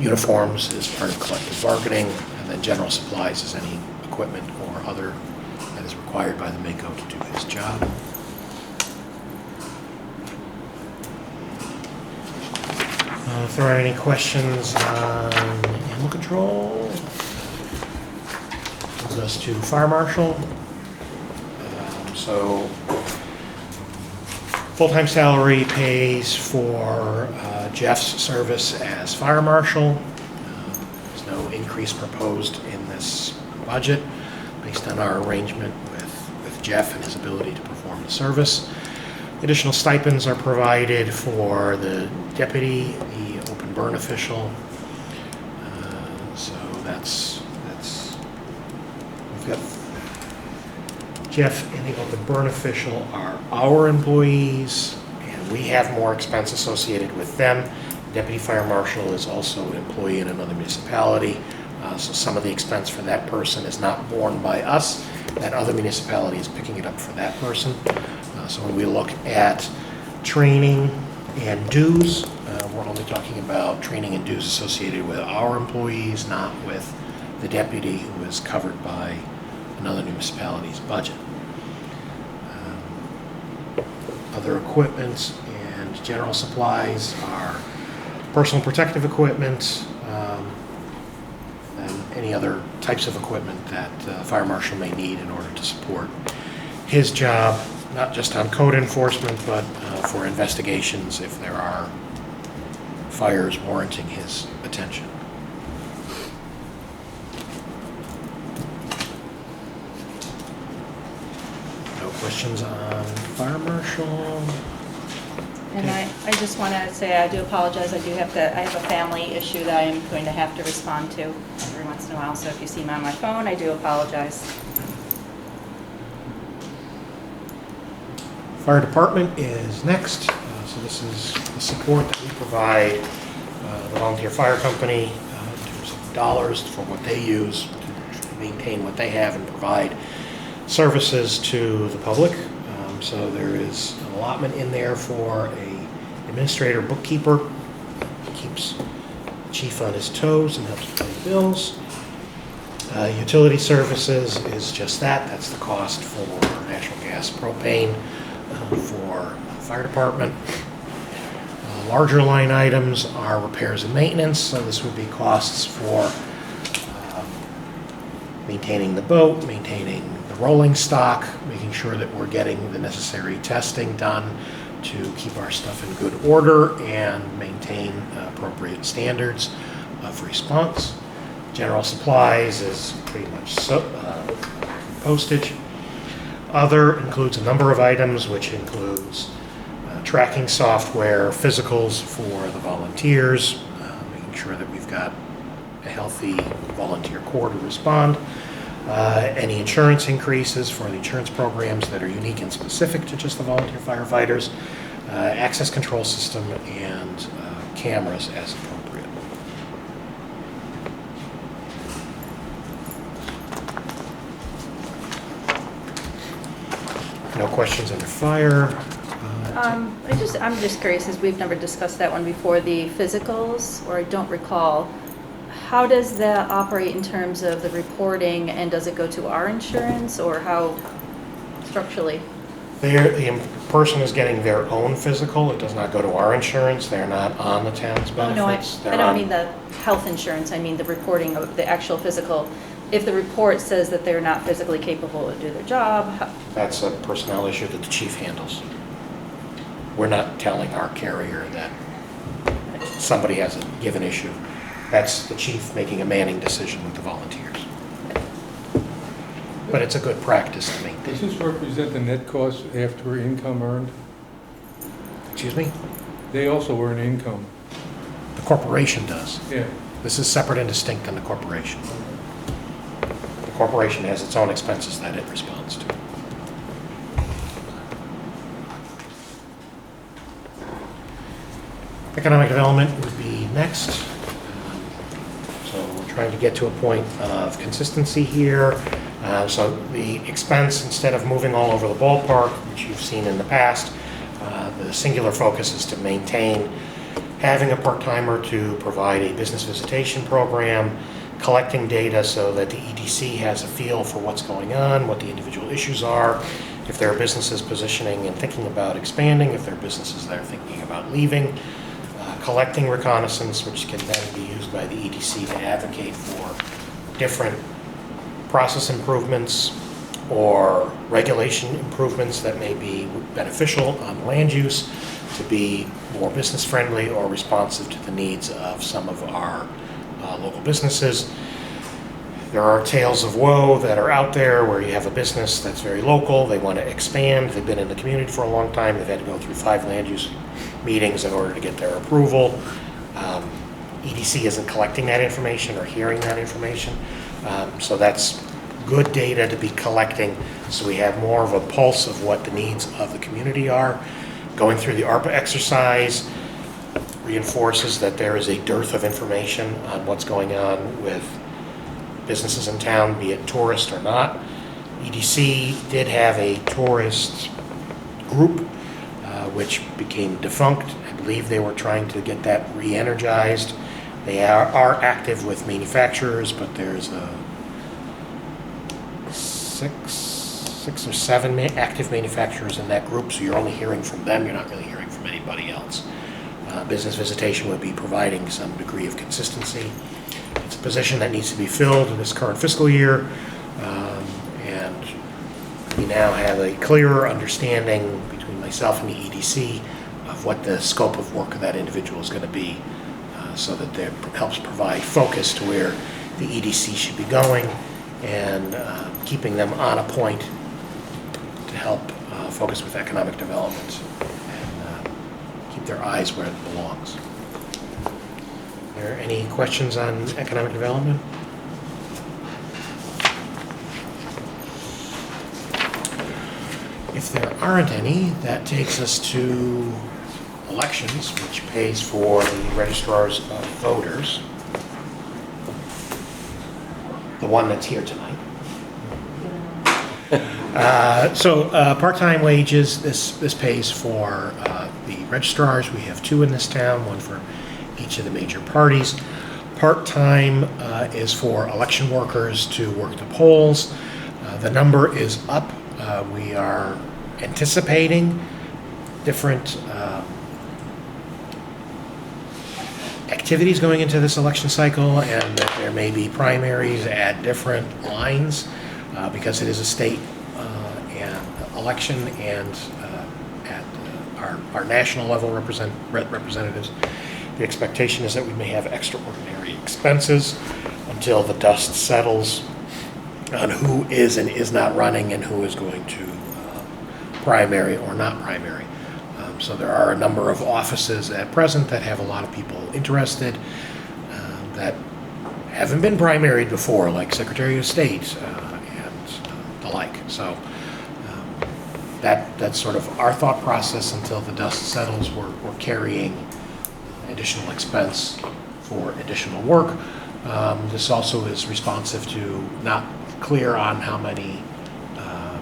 Uniforms is part of collective bargaining, and then general supplies is any equipment or other that is required by the MACO to do his job. If there are any questions on animal control, brings us to fire marshal. So full-time salary pays for Jeff's service as fire marshal. There's no increase proposed in this budget based on our arrangement with Jeff and his ability to perform the service. Additional stipends are provided for the deputy, the open burn official. So that's we've got Jeff and the open burn official are our employees, and we have more expense associated with them. The deputy fire marshal is also an employee in another municipality, so some of the expense for that person is not borne by us. That other municipality is picking it up for that person. So when we look at training and dues, we're only talking about training and dues associated with our employees, not with the deputy who is covered by another municipality's budget. Other equipment and general supplies are personal protective equipment, and any other types of equipment that fire marshal may need in order to support his job, not just on code enforcement, but for investigations if there are fires warranting his attention. No questions on fire marshal? And I just want to say, I do apologize, I have a family issue that I am going to have to respond to every once in a while, so if you see me on my phone, I do apologize. Fire department is next. So this is the support that we provide the volunteer fire company in terms of dollars for what they use to maintain what they have and provide services to the public. So there is an allotment in there for a administrator bookkeeper. Keeps the chief on his toes and helps pay the bills. Utility services is just that. That's the cost for natural gas, propane for fire department. Larger line items are repairs and maintenance. So this would be costs for maintaining the boat, maintaining the rolling stock, making sure that we're getting the necessary testing done to keep our stuff in good order and maintain appropriate standards of response. General supplies is pretty much postage. Other includes a number of items, which includes tracking software, physicals for the volunteers, making sure that we've got a healthy volunteer corps to respond. Any insurance increases for the insurance programs that are unique and specific to just the volunteer firefighters, access control system, and cameras as appropriate. No questions under fire. I'm just curious, as we've never discussed that one before, the physicals, or I don't recall, how does that operate in terms of the reporting, and does it go to our insurance, or how structurally? The person is getting their own physical. It does not go to our insurance. They're not on the town's benefits. I don't mean the health insurance. I mean the reporting of the actual physical. If the report says that they're not physically capable to do their job. That's a personnel issue that the chief handles. We're not telling our carrier that somebody has a given issue. That's the chief making a manning decision with the volunteers. But it's a good practice to maintain. Does this represent the net cost after income earned? Excuse me? They also earn income. The corporation does. Yeah. This is separate and distinct than the corporation. The corporation has its own expenses that it responds to. Economic development would be next. So we're trying to get to a point of consistency here. So the expense, instead of moving all over the ballpark, which you've seen in the past, the singular focus is to maintain having a part-timer to provide a business visitation program, collecting data so that the EDC has a feel for what's going on, what the individual issues are, if there are businesses positioning and thinking about expanding, if there are businesses that are thinking about leaving, collecting reconnaissance, which can then be used by the EDC to advocate for different process improvements or regulation improvements that may be beneficial on land use to be more business friendly or responsive to the needs of some of our local businesses. There are tales of woe that are out there where you have a business that's very local, they want to expand, they've been in the community for a long time, they've had to go through 5 land use meetings in order to get their approval. EDC isn't collecting that information or hearing that information, so that's good data to be collecting so we have more of a pulse of what the needs of the community are. Going through the ARPA exercise reinforces that there is a dearth of information on what's going on with businesses in town, be it tourist or not. EDC did have a tourist group which became defunct. I believe they were trying to get that re-energized. They are active with manufacturers, but there's six or seven active manufacturers in that group, so you're only hearing from them, you're not really hearing from anybody else. Business visitation would be providing some degree of consistency. It's a position that needs to be filled in this current fiscal year, and we now have a clearer understanding between myself and the EDC of what the scope of work of that individual is going to be, so that that helps provide focus to where the EDC should be going, and keeping them on a point to help focus with economic development and their eyes where it belongs. Are there any questions on economic development? If there aren't any, that takes us to elections, which pays for the registrars of voters. The one that's here tonight. Part-time wages, this pays for the registrars. We have 2 in this town, one for each of the major parties. Part-time is for election workers to work the polls. The number is up. We are anticipating different activities going into this election cycle, and that there may be primaries at different lines because it is a state and election, and at our national level representatives, the expectation is that we may have extraordinary expenses until the dust settles on who is and is not running and who is going to primary or not primary. So there are a number of offices at present that have a lot of people interested that haven't been primaried before, like Secretary of State and the like. So that's sort of our thought process until the dust settles. We're carrying additional expense for additional work. This also is responsive to not clear on how many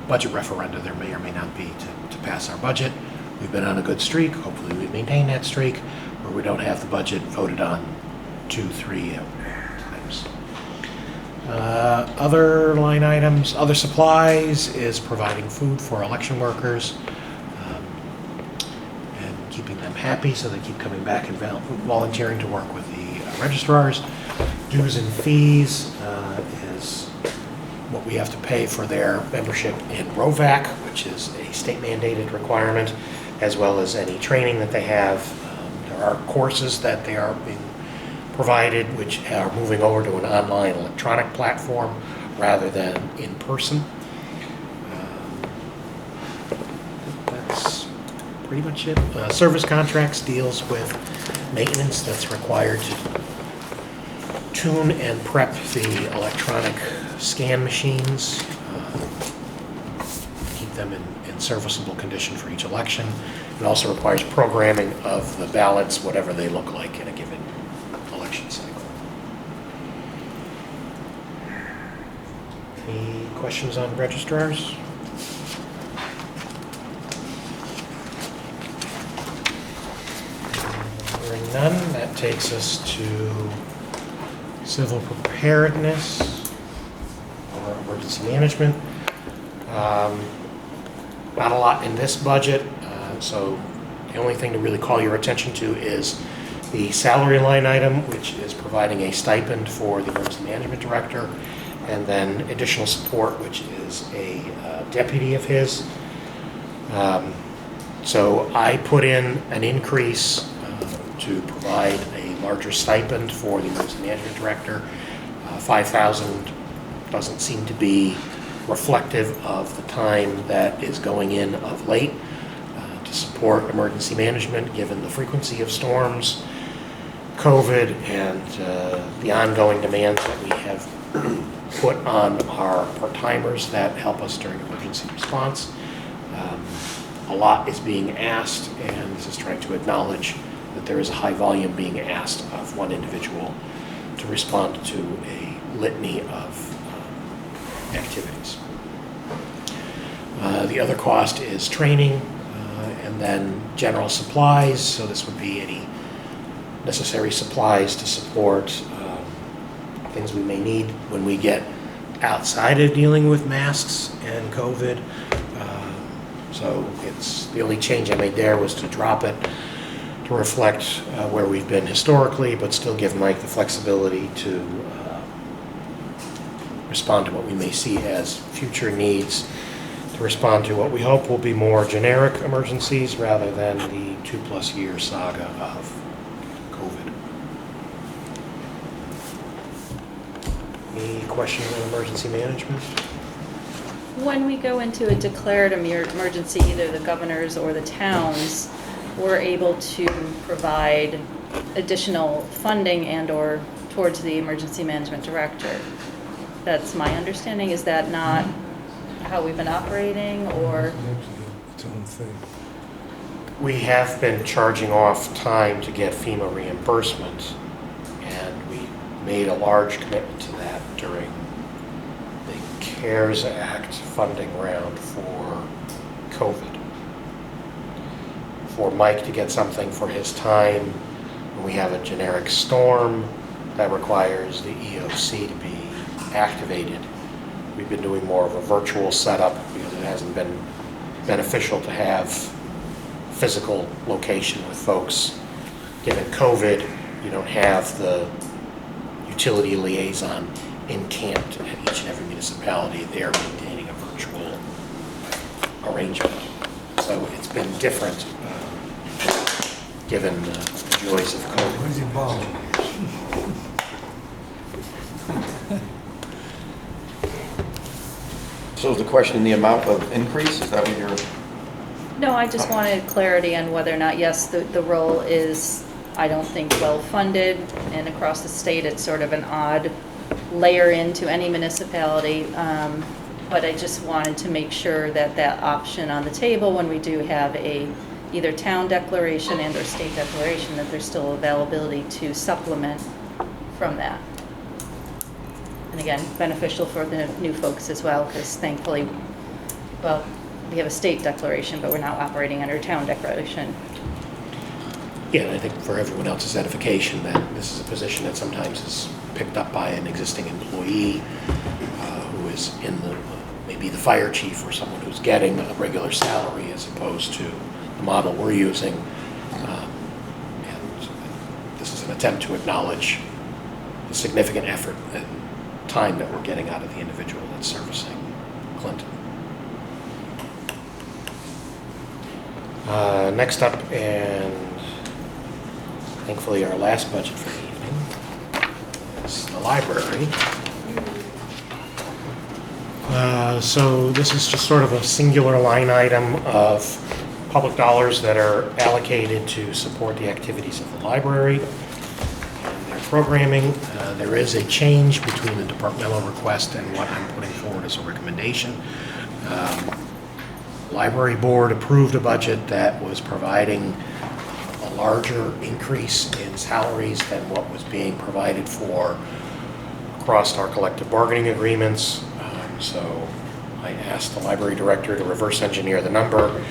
budget referenda there may or may not be to pass our budget. We've been on a good streak. Hopefully we maintain that streak where we don't have the budget voted on 2-3 times. Other line items, other supplies is providing food for election workers and keeping them happy so they keep coming back and volunteering to work with the registrars. Dues and fees is what we have to pay for their membership in ROVAC, which is a state mandated requirement, as well as any training that they have. There are courses that they are being provided which are moving over to an online electronic platform rather than in person. That's pretty much it. Service contracts deals with maintenance that's required to tune and prep the electronic scan machines, keep them in serviceable condition for each election. It also requires programming of the ballots, whatever they look like in a given election cycle. Any questions on registrars? Hearing none, that takes us to civil preparedness or emergency management. Not a lot in this budget, so the only thing to really call your attention to is the salary line item, which is providing a stipend for the emergency management director, and then additional support, which is a deputy of his. So I put in an increase to provide a larger stipend for the emergency management director. $5,000 doesn't seem to be reflective of the time that is going in of late to support emergency management, given the frequency of storms, COVID, and the ongoing demands that we have put on our part-timers that help us during emergency response. A lot is being asked, and this is trying to acknowledge that there is a high volume being asked of one individual to respond to a litany of activities. The other cost is training, and then general supplies. So this would be any necessary supplies to support things we may need when we get outside of dealing with masks and COVID. So it's the only change I made there was to drop it to reflect where we've been historically, but still give Mike the flexibility to respond to what we may see as future needs, to respond to what we hope will be more generic emergencies rather than the 2+ year saga of COVID. Any questions on emergency management? When we go into a declared emergency, either the governor's or the town's, we're able to provide additional funding and/or towards the emergency management director. That's my understanding. Is that not how we've been operating, or? Its own thing. We have been charging off time to get FEMA reimbursement, and we made a large commitment to that during the CARES Act funding round for COVID. For Mike to get something for his time, when we have a generic storm that requires the EOC to be activated, we've been doing more of a virtual setup because it hasn't been beneficial to have physical location with folks. Given COVID, you don't have the utility liaison encamped at each and every municipality. They're maintaining a virtual arrangement. So it's been different given the joys of COVID. Where's your ball? So is the question the amount of increase? Is that what you're? No, I just wanted clarity on whether or not, yes, the role is, I don't think, well-funded, and across the state, it's sort of an odd layer into any municipality, but I just wanted to make sure that that option on the table, when we do have a either town declaration and or state declaration, that there's still availability to supplement from that. And again, beneficial for the new folks as well, because thankfully, well, we have a state declaration, but we're now operating under a town declaration. Yeah, and I think for everyone else's edification, that this is a position that sometimes is picked up by an existing employee who is in the, maybe the fire chief or someone who's getting a regular salary as opposed to the model we're using. And this is an attempt to acknowledge the significant effort and time that we're getting out of the individual that's servicing Clinton. Next up, and thankfully our last budget for the evening, is the library. So this is just sort of a singular line item of public dollars that are allocated to support the activities of the library and their programming. There is a change between the departmental request and what I'm putting forward as a recommendation. Library board approved a budget that was providing a larger increase in salaries than what was being provided for across our collective bargaining agreements. So I asked the library director to reverse engineer the number,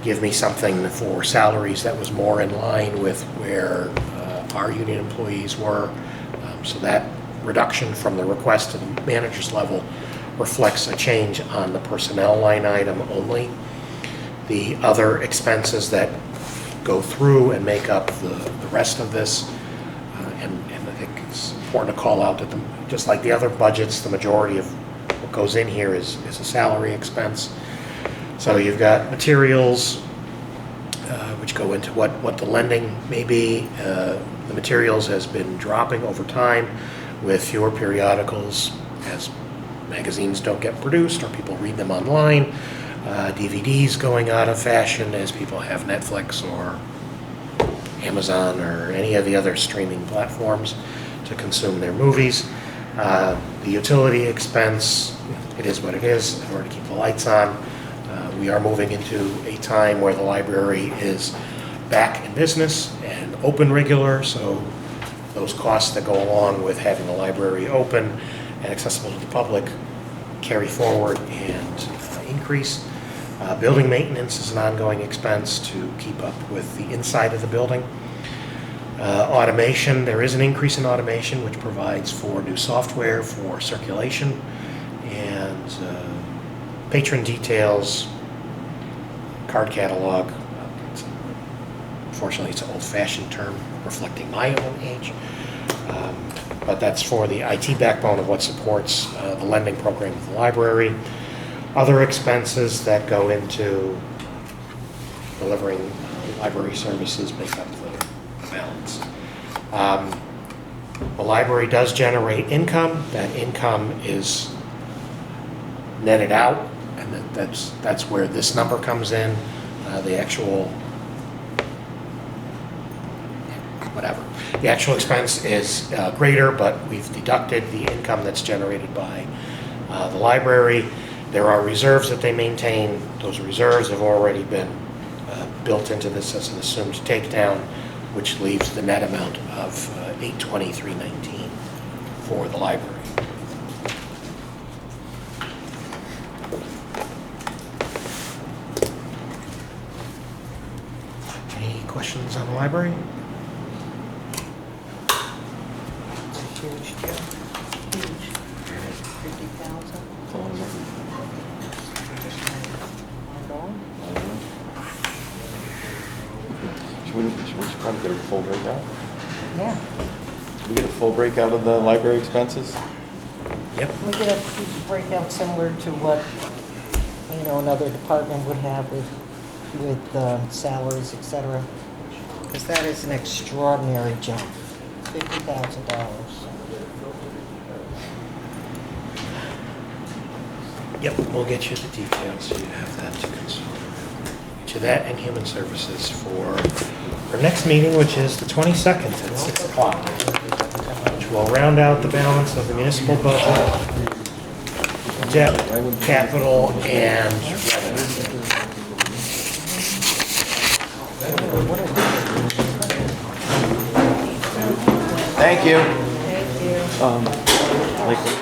give me something for salaries that was more in line with where our union employees were. So that reduction from the request to the manager's level reflects a change on the personnel line item only. The other expenses that go through and make up the rest of this, and I think it's important to call out that just like the other budgets, the majority of what goes in here is a salary expense. So you've got materials, which go into what the lending may be. The materials has been dropping over time with fewer periodicals as magazines don't get produced or people read them online. DVDs going out of fashion as people have Netflix or Amazon or any of the other streaming platforms to consume their movies. The utility expense, it is what it is in order to keep the lights on. We are moving into a time where the library is back in business and open regular, so those costs that go along with having the library open and accessible to the public carry forward and increase. Building maintenance is an ongoing expense to keep up with the inside of the building. Automation, there is an increase in automation which provides for new software for circulation, and patron details, card catalog. Unfortunately, it's an old-fashioned term reflecting my own age, but that's for the IT backbone of what supports the lending program of the library. Other expenses that go into delivering library services make up the balance. The library does generate income. That income is netted out, and that's where this number comes in. The actual The actual expense is greater, but we've deducted the income that's generated by the library. There are reserves that they maintain. Those reserves have already been built into this as an assumed takedown, which leaves the net amount of $823.19 for the library. Any questions on the library? It's huge, Joe. Huge. 50,000. Should we probably get a full breakout? Yeah. Should we get a full breakout of the library expenses? Yep. We get a breakout similar to what, another department would have with salaries, et cetera. Because that is an extraordinary jump, $50,000. Yep, we'll get you the details, so you have that to consult. Get you that and human services for our next meeting, which is the 22nd at 6 o'clock, which will round out the balance of the municipal budget, debt, capital, and revenue. Thank you. Thank you. Like